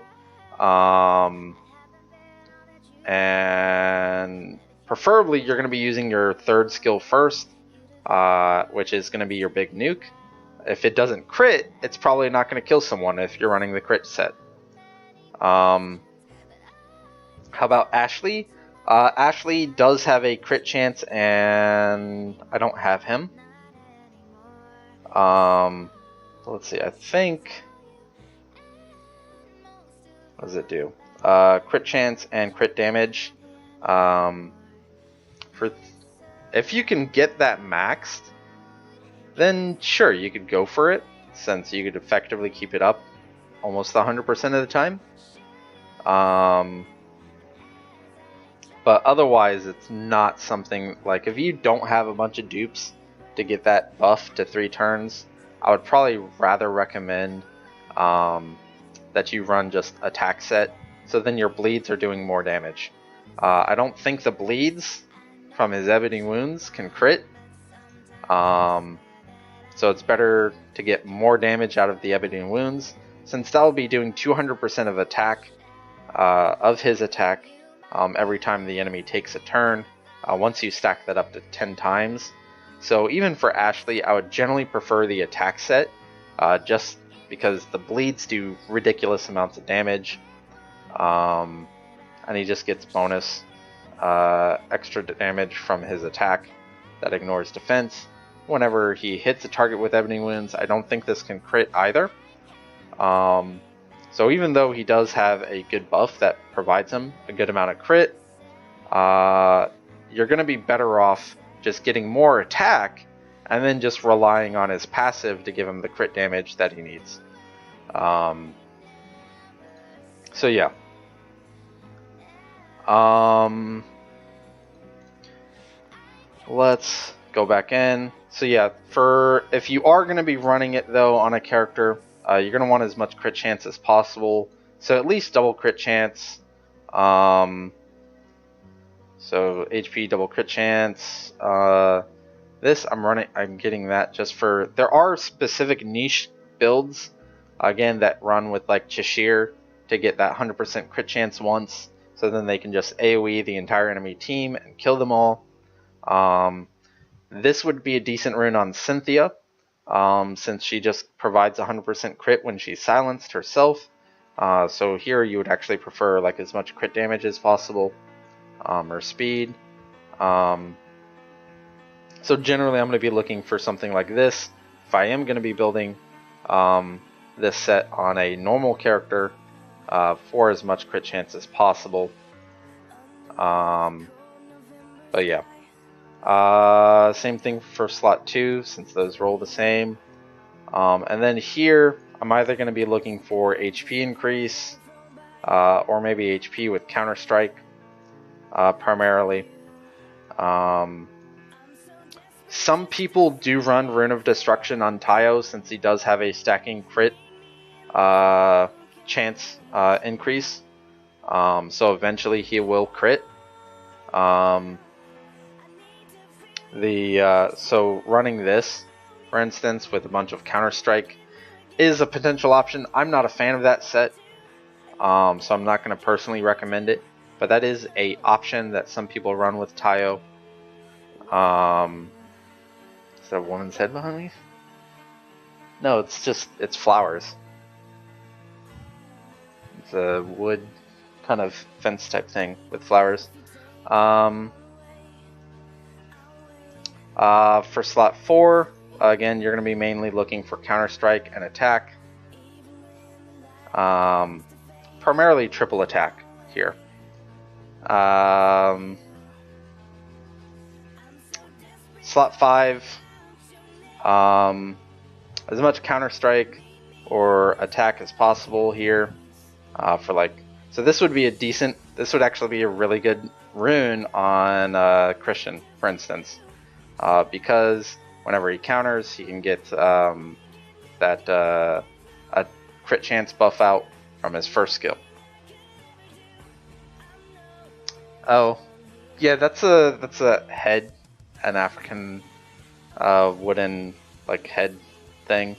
and preferably you're going to be using your third skill first, which is going to be your big nuke. if it doesn't crit, it's probably not going to kill someone if you're running the crit set. How about Ashley? Ashley does have a crit chance, and I don't have him. Let's see, I think... What does it do? Crit chance and crit damage. If you can get that maxed, then sure, you could go for it, since you could effectively keep it up almost 100% of the time. But otherwise, it's not something, like, if you don't have a bunch of dupes to get that buff to 3 turns, I would probably rather recommend that you run just attack set, so then your bleeds are doing more damage. I don't think the bleeds from his Ebony Wounds can crit, so it's better to get more damage out of the Ebony Wounds, since that will be doing 200% of attack, of his attack, every time the enemy takes a turn, once you stack that up to 10 times. So even for Ashley, I would generally prefer the attack set, just because the bleeds do ridiculous amounts of damage, and he just gets bonus extra damage from his attack that ignores defense. Whenever he hits a target with Ebony Wounds, I don't think this can crit either. So even though he does have a good buff that provides him a good amount of crit, you're going to be better off just getting more attack and then just relying on his passive to give him the crit damage that he needs. So yeah. Let's go back in. So yeah, if you are going to be running it though on a character, you're going to want as much crit chance as possible. So at least double crit chance. So HP double crit chance. This I'm getting that just for, there are specific niche builds, again, that run with like Cheshire to get that 100% crit chance once. So then they can just AoE the entire enemy team and kill them all. This would be a decent rune on Cynthia, since she just provides 100% crit when she's silenced herself. So here you would actually prefer like as much crit damage as possible, or speed. So generally I'm going to be looking for something like this if I am going to be building this set on a normal character, for as much crit chance as possible. But yeah. Same thing for slot 2, since those roll the same. And then here, I'm either going to be looking for HP increase, or maybe HP with Counter Strike, primarily. Some people do run Rune of Destruction on Taio, since he does have a stacking crit chance increase. So eventually he will crit. So running this, for instance, with a bunch of Counter Strike is a potential option. I'm not a fan of that set, so I'm not going to personally recommend it, but that is a option that some people run with Taio. Is that a woman's head behind me? No, it's flowers. It's a wood kind of fence type thing with flowers. For slot 4, again, you're going to be mainly looking for Counter Strike and attack. Primarily triple attack here. Slot 5, as much Counter Strike or attack as possible here. So this would be this would actually be a really good rune on Christian, for instance. Because whenever he counters, he can get a crit chance buff out from his first skill. Oh, yeah, that's a head, an African wooden like head thing.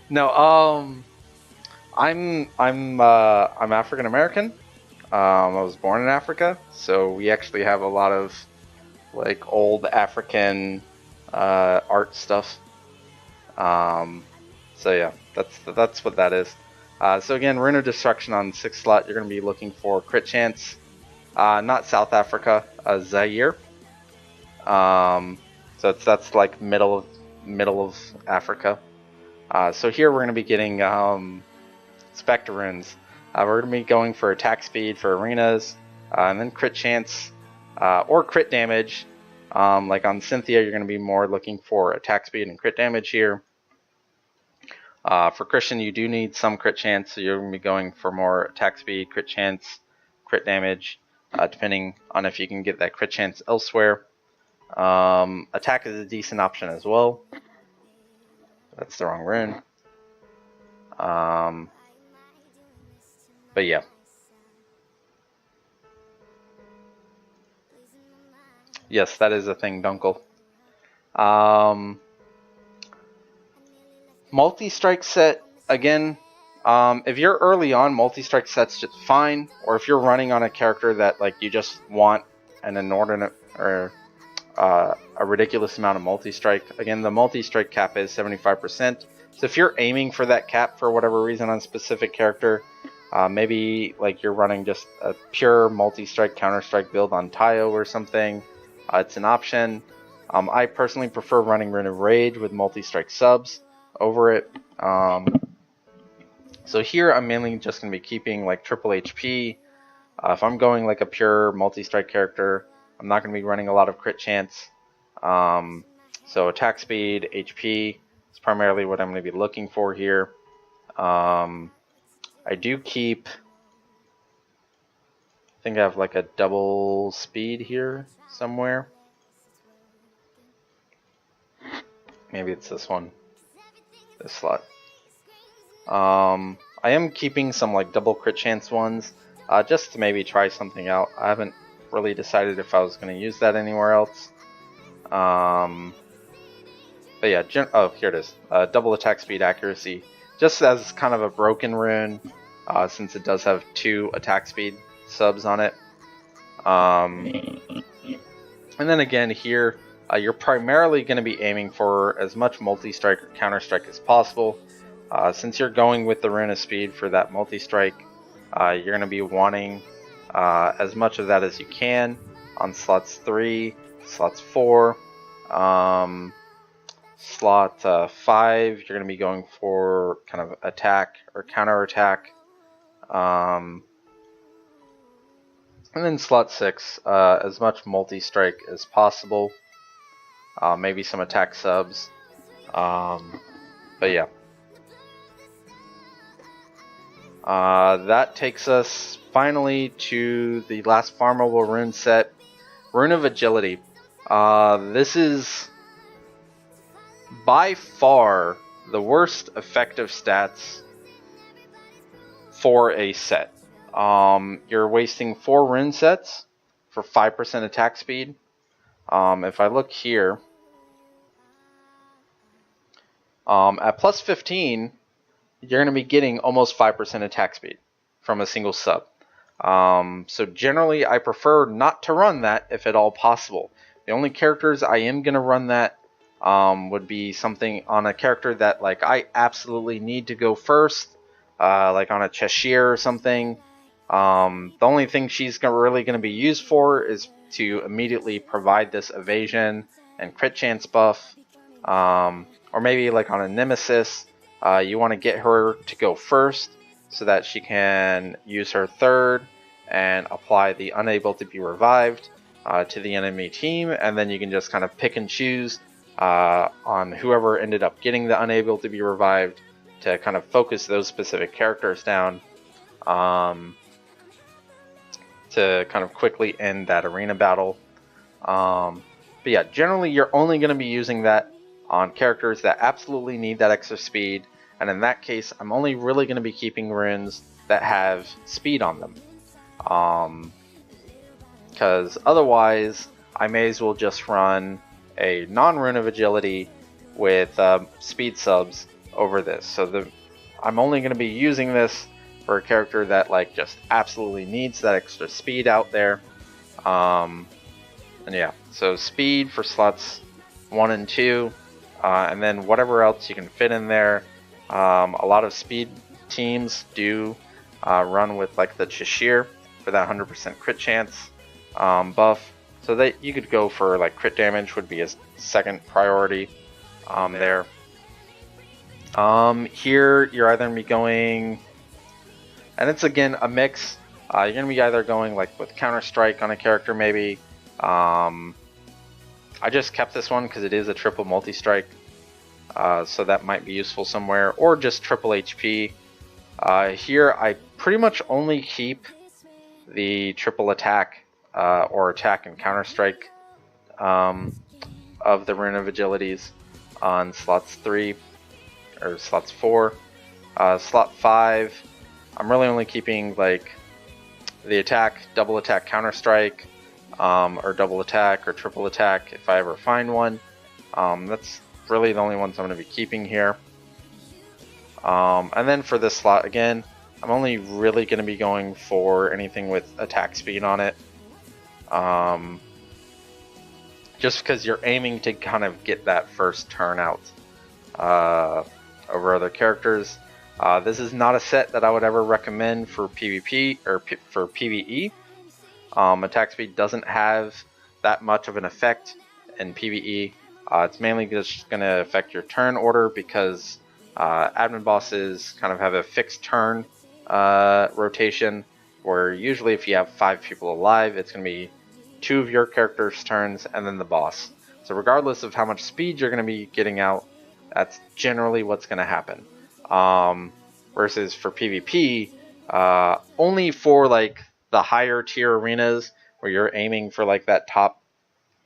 No, I'm African American. I was born in Africa, so we actually have a lot of like old African art stuff. So yeah, that's what that is. So again, Rune of Destruction on 6th slot, you're going to be looking for crit chance. Not South Africa, Zaire. So that's like middle of Africa. So here we're going to be getting Spectre runes. We're going to be going for attack speed for arenas, and then crit chance or crit damage. Like on Cynthia, you're going to be more looking for attack speed and crit damage here. For Christian, you do need some crit chance, so you're going to be going for more attack speed, crit chance, crit damage, depending on if you can get that crit chance elsewhere. Attack is a decent option as well. That's the wrong rune. But yeah. Yes, that is a thing, Dunkel. Multi-strike set, again, if you're early on, multi-strike set's just fine. Or if you're running on a character that like you just want an inordinate or a ridiculous amount of multi-strike. Again, the multi-strike cap is 75%. So if you're aiming for that cap for whatever reason on a specific character, maybe like you're running just a pure multi-strike counter-strike build on Tayo or something, it's an option. I personally prefer running Rune of Rage with multi-strike subs over it. So here I'm mainly just going to be keeping like triple HP. If I'm going like a pure multi-strike character, I'm not going to be running a lot of crit chance. So attack speed, HP is primarily what I'm going to be looking for here. I do keep, I think I have like a double speed here somewhere. Maybe it's this one, this slot. I am keeping some like double crit chance ones, just to maybe try something out. I haven't really decided if I was going to use that anywhere else. But yeah, oh, here it is. Double attack speed accuracy, just as kind of a broken rune, since it does have 2 attack speed subs on it. And then again here, you're primarily going to be aiming for as much multi-strike or counter-strike as possible. Since you're going with the Rune of Speed for that multi-strike, you're going to be wanting as much of that as you can on slots 3, slots 4, slot 5, you're going to be going for kind of attack or counter-attack. And then slot 6, as much multi-strike as possible. Maybe some attack subs. But yeah. That takes us finally to the last farmable rune set, Rune of Agility. This is by far the worst effective stats for a set. You're wasting 4 rune sets for 5% attack speed. If I look here, at plus 15, you're going to be getting almost 5% attack speed from a single sub. So generally, I prefer not to run that if at all possible. The only characters I am going to run that would be something on a character that like I absolutely need to go first, like on a Cheshire or something. The only thing she's really going to be used for is to immediately provide this evasion and crit chance buff. Or maybe like on a Nemesis, you want to get her to go first so that she can use her third and apply the unable to be revived to the enemy team, and then you can just kind of pick and choose on whoever ended up getting the unable to be revived to kind of focus those specific characters down to kind of quickly end that arena battle. But yeah, generally you're only going to be using that on characters that absolutely need that extra speed, and in that case I'm only really going to be keeping runes that have speed on them, because otherwise I may as well just run a non-rune of agility with speed subs over this. So I'm only going to be using this for a character that like just absolutely needs that extra speed out there. And yeah, so speed for slots 1 and 2, and then whatever else you can fit in there. A lot of speed teams do run with like the Cheshire for that 100% crit chance buff, so that you could go for like crit damage would be a second priority there. Here you're either going to be going, and it's again a mix, you're going to be either going like with Counter Strike on a character maybe. I just kept this one because it is a triple multi-strike, so that might be useful somewhere, or just triple HP. Here I pretty much only keep the triple attack or attack and Counter Strike of the Rune of Agilities on slots 3 or slots 4. Slot 5, I'm really only keeping like the attack, double attack, Counter Strike, or double attack or triple attack if I ever find one. That's really the only ones I'm going to be keeping here. And then for this slot again, I'm only really going to be going for anything with attack speed on it. Just because you're aiming to kind of get that first turn out over other characters. This is not a set that I would ever recommend for PvP or for PvE. Attack speed doesn't have that much of an effect in PvE. It's mainly just going to affect your turn order because admin bosses kind of have a fixed turn rotation, where usually if you have 5 people alive, it's going to be 2 of your character's turns and then the boss. So regardless of how much speed you're going to be getting out, that's generally what's going to happen. Versus for PvP, only for like the higher tier arenas where you're aiming for like that top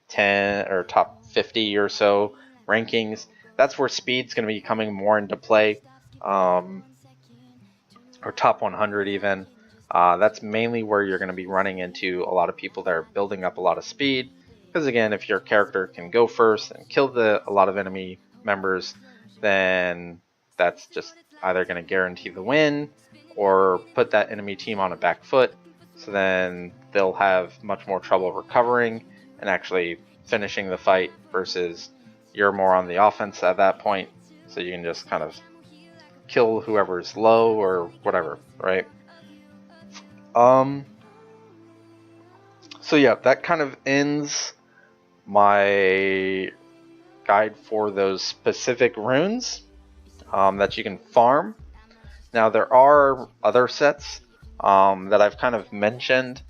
10 or top 50 or so rankings, that's where speed's going to be coming more into play, or top 100 even. That's mainly where you're going to be running into a lot of people that are building up a lot of speed, because again, if your character can go first and kill a lot of enemy members, then that's just either going to guarantee the win or put that enemy team on a back foot, so then they'll have much more trouble recovering and actually finishing the fight, versus you're more on the offense at that point, so you can just kind of kill whoever's low or whatever, right? So yeah, that kind of ends my guide for those specific runes that you can farm. Now there are other sets that I've kind of mentioned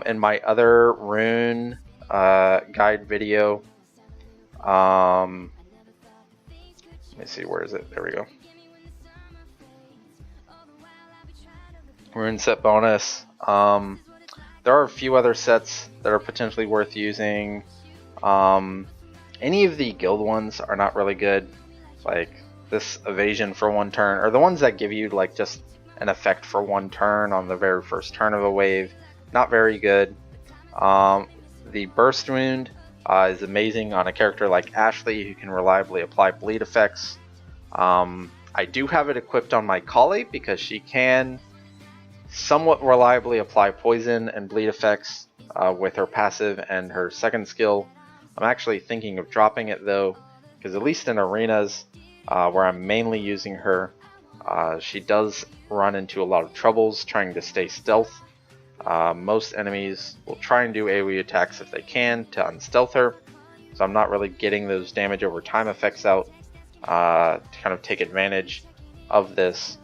in my other rune guide video. Let me see, where is it? There we go. Rune set bonus. There are a few other sets that are potentially worth using. Any of the guild ones are not really good, like this evasion for 1 turn, or the ones that give you like just an effect for 1 turn on the very first turn of a wave. Not very good. The burst wound is amazing on a character like Ashley, who can reliably apply bleed effects. I do have it equipped on my Kali because she can somewhat reliably apply poison and bleed effects with her passive and her second skill. I'm actually thinking of dropping it though, because at least in arenas where I'm mainly using her, she does run into a lot of troubles trying to stay stealth. Most enemies will try and do AoE attacks if they can to unstealth her, so I'm not really getting those damage over time effects out to kind of take advantage of this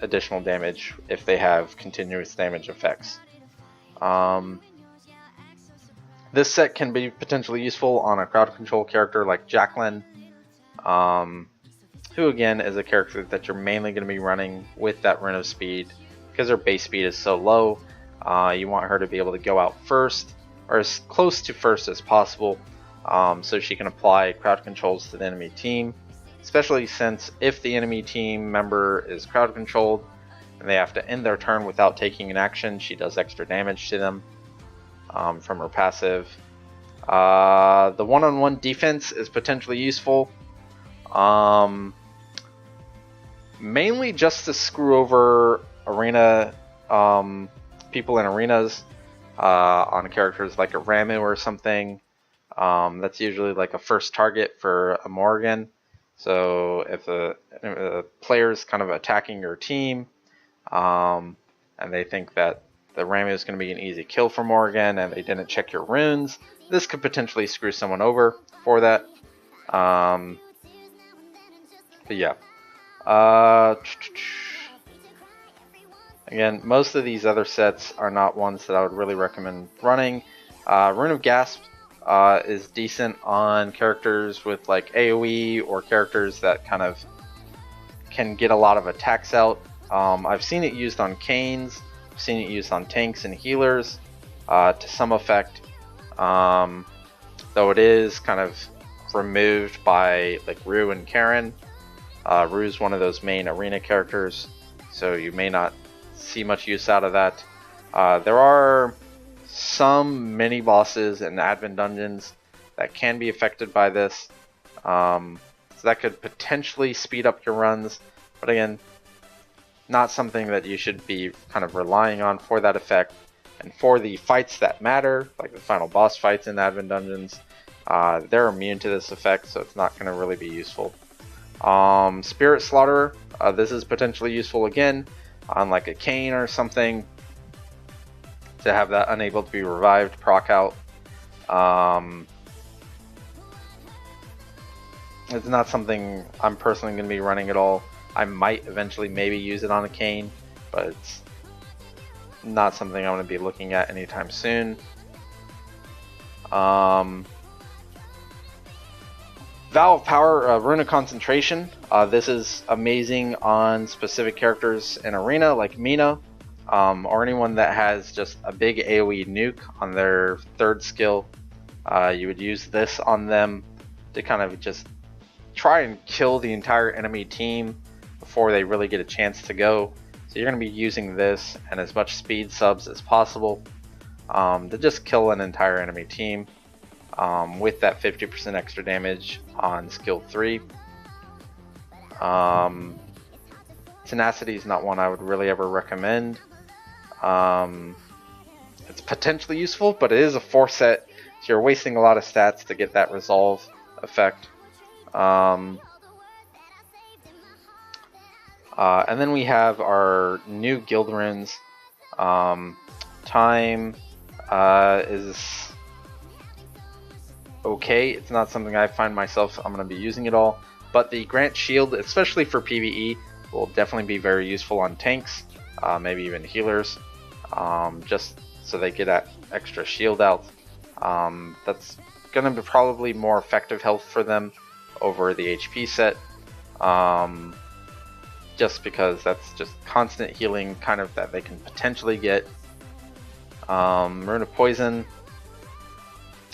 additional damage if they have continuous damage effects. This set can be potentially useful on a crowd control character like Jacqueline, who again is a character that you're mainly going to be running with that Rune of Speed, because her base speed is so low. You want her to be able to go out first, or as close to first as possible, so she can apply crowd controls to the enemy team, especially since if the enemy team member is crowd controlled and they have to end their turn without taking an action, she does extra damage to them from her passive. The one-on-one defense is potentially useful. mainly just to screw over arena people in arenas on characters like a Ramu or something. That's usually like a first target for a Morgan. So if a player's kind of attacking your team, and they think that the Ramu is going to be an easy kill for Morgan, and they didn't check your runes, this could potentially screw someone over for that. But yeah. Again, most of these other sets are not ones that I would really recommend running. Rune of Gasp is decent on characters with like AoE or characters that kind of can get a lot of attacks out. I've seen it used on Canes, I've seen it used on tanks and healers to some effect, though it is kind of removed by like Rue and Karen. Rue's one of those main arena characters, so you may not see much use out of that. There are some mini bosses and admin dungeons that can be affected by this, so that could potentially speed up your runs, but again, not something that you should be kind of relying on for that effect. And for the fights that matter, like the final boss fights in admin dungeons, they're immune to this effect, so it's not going to really be useful. Spirit Slaughterer, this is potentially useful again on like a Cane or something, to have that unable to be revived proc out. It's not something I'm personally going to be running at all. I might eventually maybe use it on a Cane, but it's not something I'm going to be looking at anytime soon. Vow of Power, Rune of Concentration. This is amazing on specific characters in Arena, like Mina, or anyone that has just a big AoE nuke on their third skill. You would use this on them to kind of just try and kill the entire enemy team before they really get a chance to go. So you're going to be using this and as much speed subs as possible to just kill an entire enemy team. With that 50% extra damage on skill 3. Tenacity is not one I would really ever recommend. It's potentially useful, but it is a 4 set, so you're wasting a lot of stats to get that resolve effect. And then we have our new guild runes. Time is okay. It's not something I find myself I'm going to be using at all, but the Grant Shield, especially for PvE, will definitely be very useful on tanks, maybe even healers, just so they get that extra shield out. That's going to be probably more effective health for them over the HP set, just because that's just constant healing kind of that they can potentially get. Rune of Poison,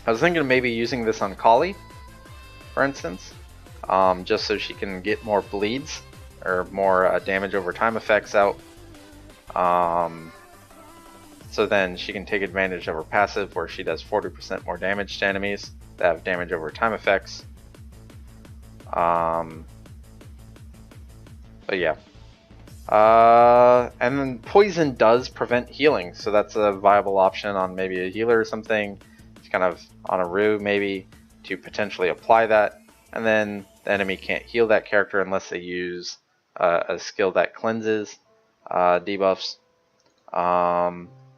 I was thinking of maybe using this on Kali, for instance, just so she can get more bleeds or more damage over time effects out. So then she can take advantage of her passive where she does 40% more damage to enemies that have damage over time effects. But yeah. And then Poison does prevent healing, so that's a viable option on maybe a healer or something. Kind of on a Rue maybe to potentially apply that, and then the enemy can't heal that character unless they use a skill that cleanses debuffs.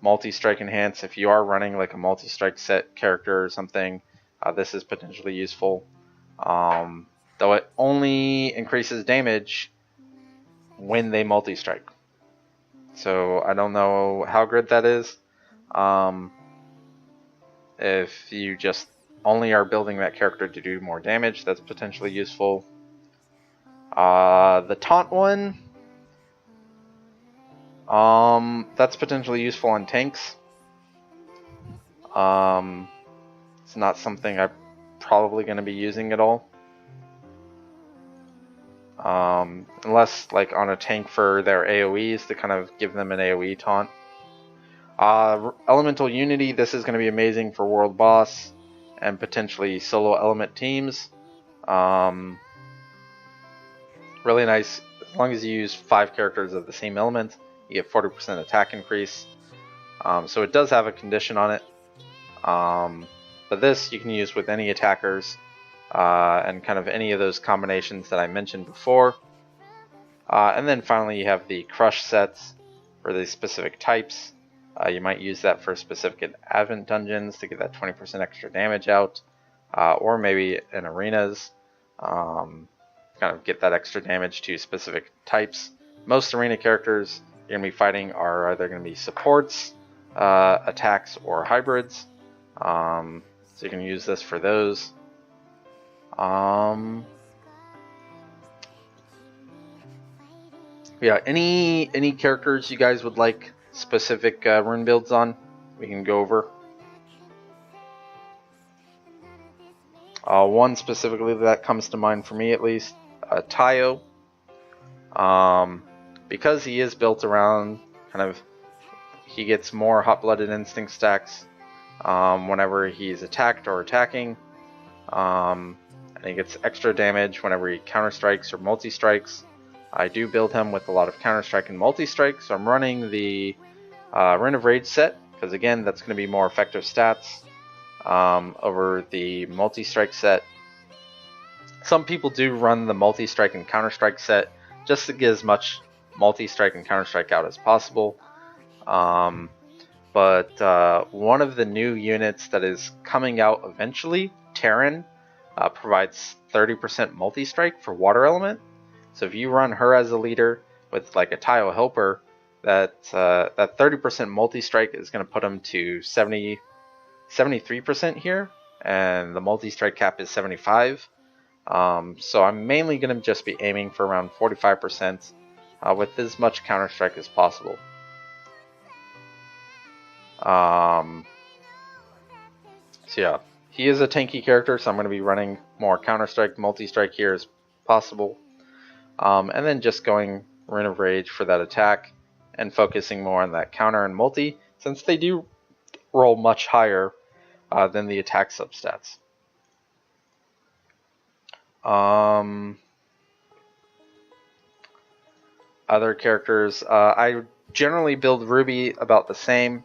Multi-strike enhance, if you are running like a multi-strike set character or something, this is potentially useful, though it only increases damage when they multi-strike, so I don't know how good that is. If you just only are building that character to do more damage, that's potentially useful. The taunt one, that's potentially useful on tanks. It's not something I'm probably going to be using at all. Unless like on a tank for their AoEs to kind of give them an AoE taunt. Elemental Unity, this is going to be amazing for World Boss and potentially solo element teams. Really nice as long as you use 5 characters of the same element, you get 40% attack increase. So it does have a condition on it. But this you can use with any attackers and kind of any of those combinations that I mentioned before. And then finally you have the crush sets for the specific types. You might use that for specific Advent dungeons to get that 20% extra damage out, or maybe in arenas, kind of get that extra damage to specific types. Most arena characters you're going to be fighting are either going to be supports, attacks, or hybrids. So you can use this for those. Yeah, any characters you guys would like specific rune builds on, we can go over. One specifically that comes to mind for me at least, Tayo. Because he is built around kind of, he gets more hot-blooded instinct stacks whenever he's attacked or attacking, and he gets extra damage whenever he counter-strikes or multi-strikes. I do build him with a lot of counter-strike and multi-strike, so I'm running the Rune of Rage set, because again, that's going to be more effective stats over the multi-strike set. Some people do run the multi-strike and counter-strike set just to get as much multi-strike and counter-strike out as possible. But one of the new units that is coming out eventually, Terran, provides 30% multi-strike for water element. So if you run her as a leader with like a Tayo helper, that 30% multi-strike is going to put him to 73% here, and the multi-strike cap is 75. So I'm mainly going to just be aiming for around 45% with as much counter-strike as possible. So yeah, he is a tanky character, so I'm going to be running more counter-strike, multi-strike here as possible. And then just going Rune of Rage for that attack and focusing more on that counter and multi, since they do roll much higher than the attack substats. Other characters, I generally build Ruby about the same.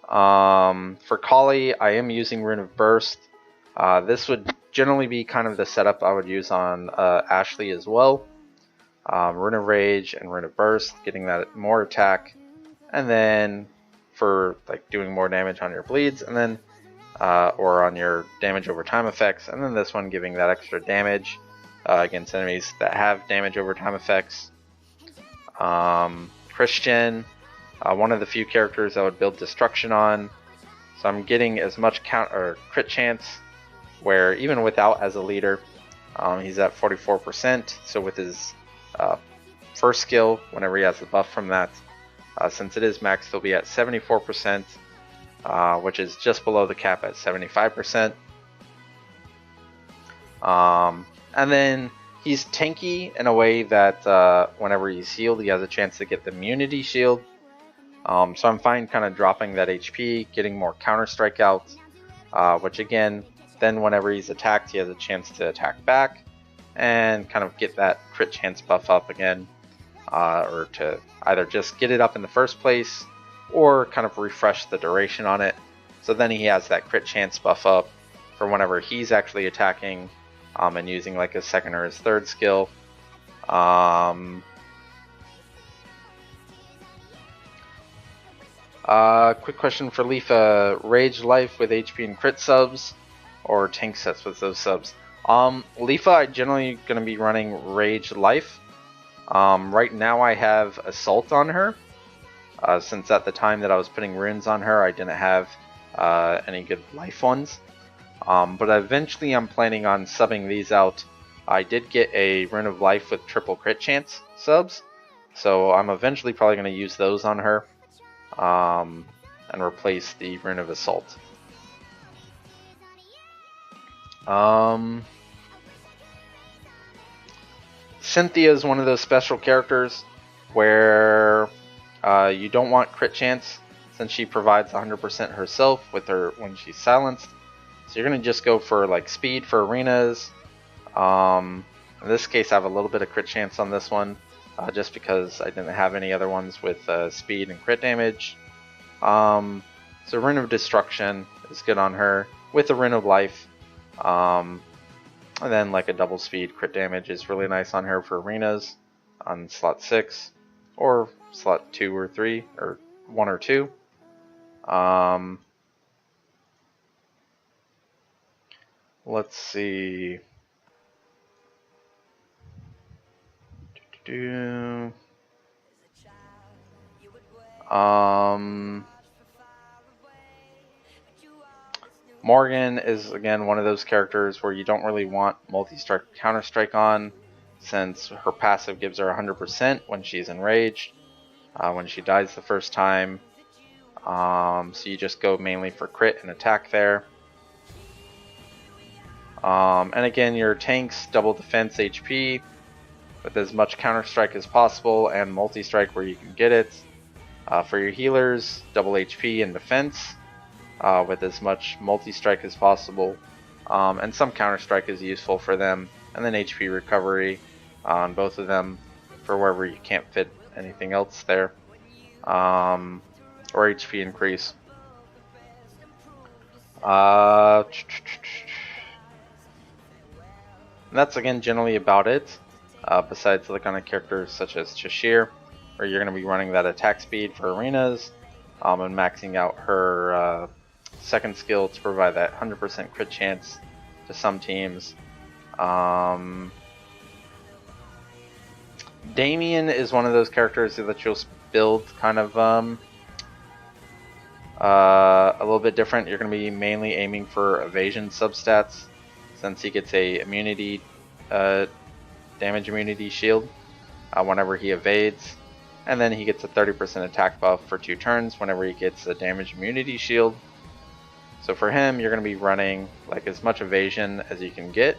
For Kali, I am using Rune of Burst. This would generally be kind of the setup I would use on Ashley as well. Rune of Rage and Rune of Burst, getting that more attack, and then for like doing more damage on your bleeds, and then or on your damage over time effects, and then this one giving that extra damage against enemies that have damage over time effects. Christian, one of the few characters I would build Destruction on, so I'm getting as much count or crit chance, where even without as a leader, he's at 44%. So with his first skill, whenever he has the buff from that, since it is maxed, he'll be at 74%, which is just below the cap at 75%. And then he's tanky in a way that whenever he's healed, he has a chance to get the immunity shield. So I'm fine kind of dropping that HP, getting more counter-strike out, which again, then whenever he's attacked, he has a chance to attack back and kind of get that crit chance buff up again, or to either just get it up in the first place or kind of refresh the duration on it. So then he has that crit chance buff up for whenever he's actually attacking and using like his second or his third skill. Quick question for Leafa, Rage Life with HP and crit subs, or tank sets with those subs? Leafa, I generally going to be running Rage Life. Right now I have Assault on her, since at the time that I was putting runes on her, I didn't have any good life ones. But eventually I'm planning on subbing these out. I did get a Rune of Life with triple crit chance subs, so I'm eventually probably going to use those on her, and replace the Rune of Assault. Cynthia is one of those special characters where you don't want crit chance, since she provides 100% herself with her when she's silenced. So you're going to just go for like speed for arenas. In this case I have a little bit of crit chance on this one, just because I didn't have any other ones with speed and crit damage. So Rune of Destruction is good on her with a Rune of Life. And then like a double speed crit damage is really nice on her for arenas on slot 6 or slot 2 or 3 or 1 or 2. Let's see. Morgan is again one of those characters where you don't really want multi-strike counter-strike on, since her passive gives her 100% when she's enraged, when she dies the first time. So you just go mainly for crit and attack there. And again, your tanks double defense HP with as much counter-strike as possible and multi-strike where you can get it. For your healers, double HP and defense with as much multi-strike as possible. And some counter-strike is useful for them. And then HP recovery on both of them for wherever you can't fit anything else there. Or HP increase. And that's again generally about it. Besides the kind of characters such as Cheshire, where you're going to be running that attack speed for arenas, and maxing out her second skill to provide that 100% crit chance to some teams. Damien is one of those characters that you'll build kind of a little bit different. You're going to be mainly aiming for evasion substats, since he gets a immunity damage immunity shield whenever he evades, and then he gets a 30% attack buff for 2 turns whenever he gets a damage immunity shield. So for him, you're going to be running like as much evasion as you can get.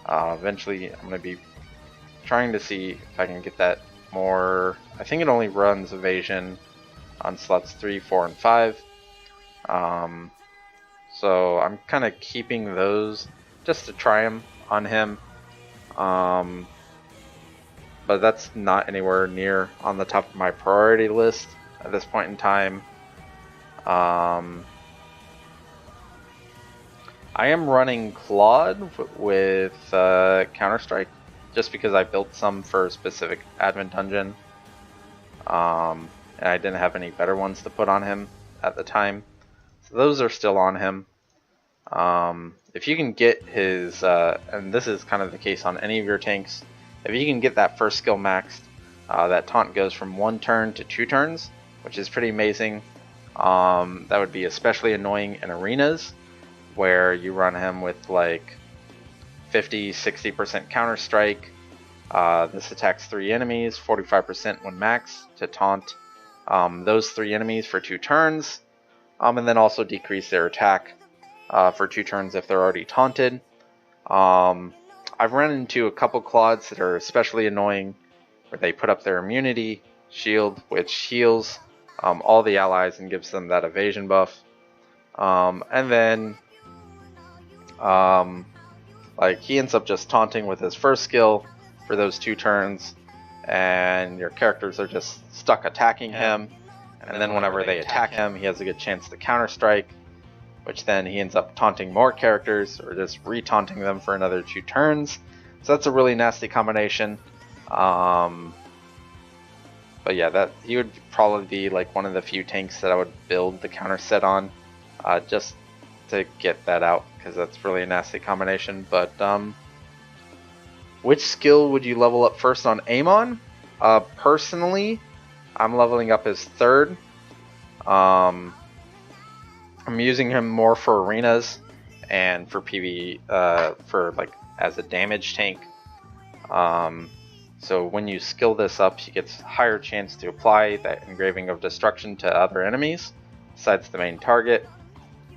Eventually, I'm going to be trying to see if I can get that more. I think it only runs evasion on slots 3, 4, and 5. So I'm kind of keeping those just to try them on him. But that's not anywhere near on the top of my priority list at this point in time. I am running Claude with Counter-Strike, just because I built some for a specific admin dungeon. And I didn't have any better ones to put on him at the time. So those are still on him. If you can get his, and this is kind of the case on any of your tanks, if you can get that first skill maxed, that taunt goes from 1 turn to 2 turns, which is pretty amazing. That would be especially annoying in arenas, where you run him with like 50-60% counter strike. This attacks 3 enemies, 45% when max, to taunt those 3 enemies for 2 turns, and then also decrease their attack for 2 turns if they're already taunted. I've run into a couple Claudes that are especially annoying, where they put up their immunity shield, which heals all the allies and gives them that evasion buff. And then like he ends up just taunting with his first skill for those 2 turns, and your characters are just stuck attacking him, and then whenever they attack him, he has a good chance to counter strike, which then he ends up taunting more characters or just re-taunting them for another 2 turns. So that's a really nasty combination. But yeah, that he would probably be like one of the few tanks that I would build the counter set on, just to get that out, because that's really a nasty combination. But which skill would you level up first on Amon? Personally, I'm leveling up his 3rd. I'm using him more for arenas and for PvE, for like as a damage tank. So when you skill this up, he gets higher chance to apply that engraving of destruction to other enemies besides the main target.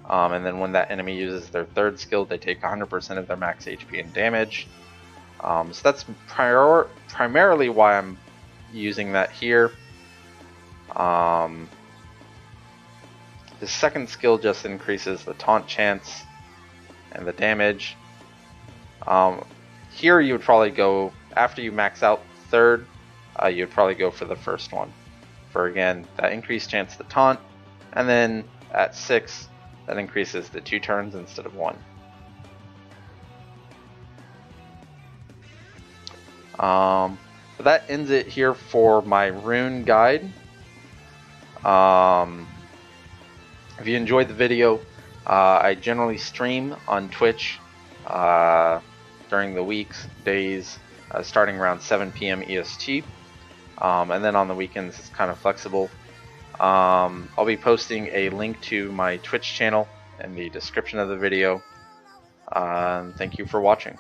And then when that enemy uses their 3rd skill, they take 100% of their max HP and damage. So that's primarily why I'm using that here. The 2nd skill just increases the taunt chance and the damage. Here you would probably go, after you max out 3rd, you'd probably go for the first one. For again, that increased chance to taunt, and then at 6, that increases to 2 turns instead of 1. But that ends it here for my Rune guide. If you enjoyed the video, I generally stream on Twitch during the weeks, days, starting around 7 p.m. EST. And then on the weekends, it's kind of flexible. I'll be posting a link to my Twitch channel in the description of the video. Thank you for watching.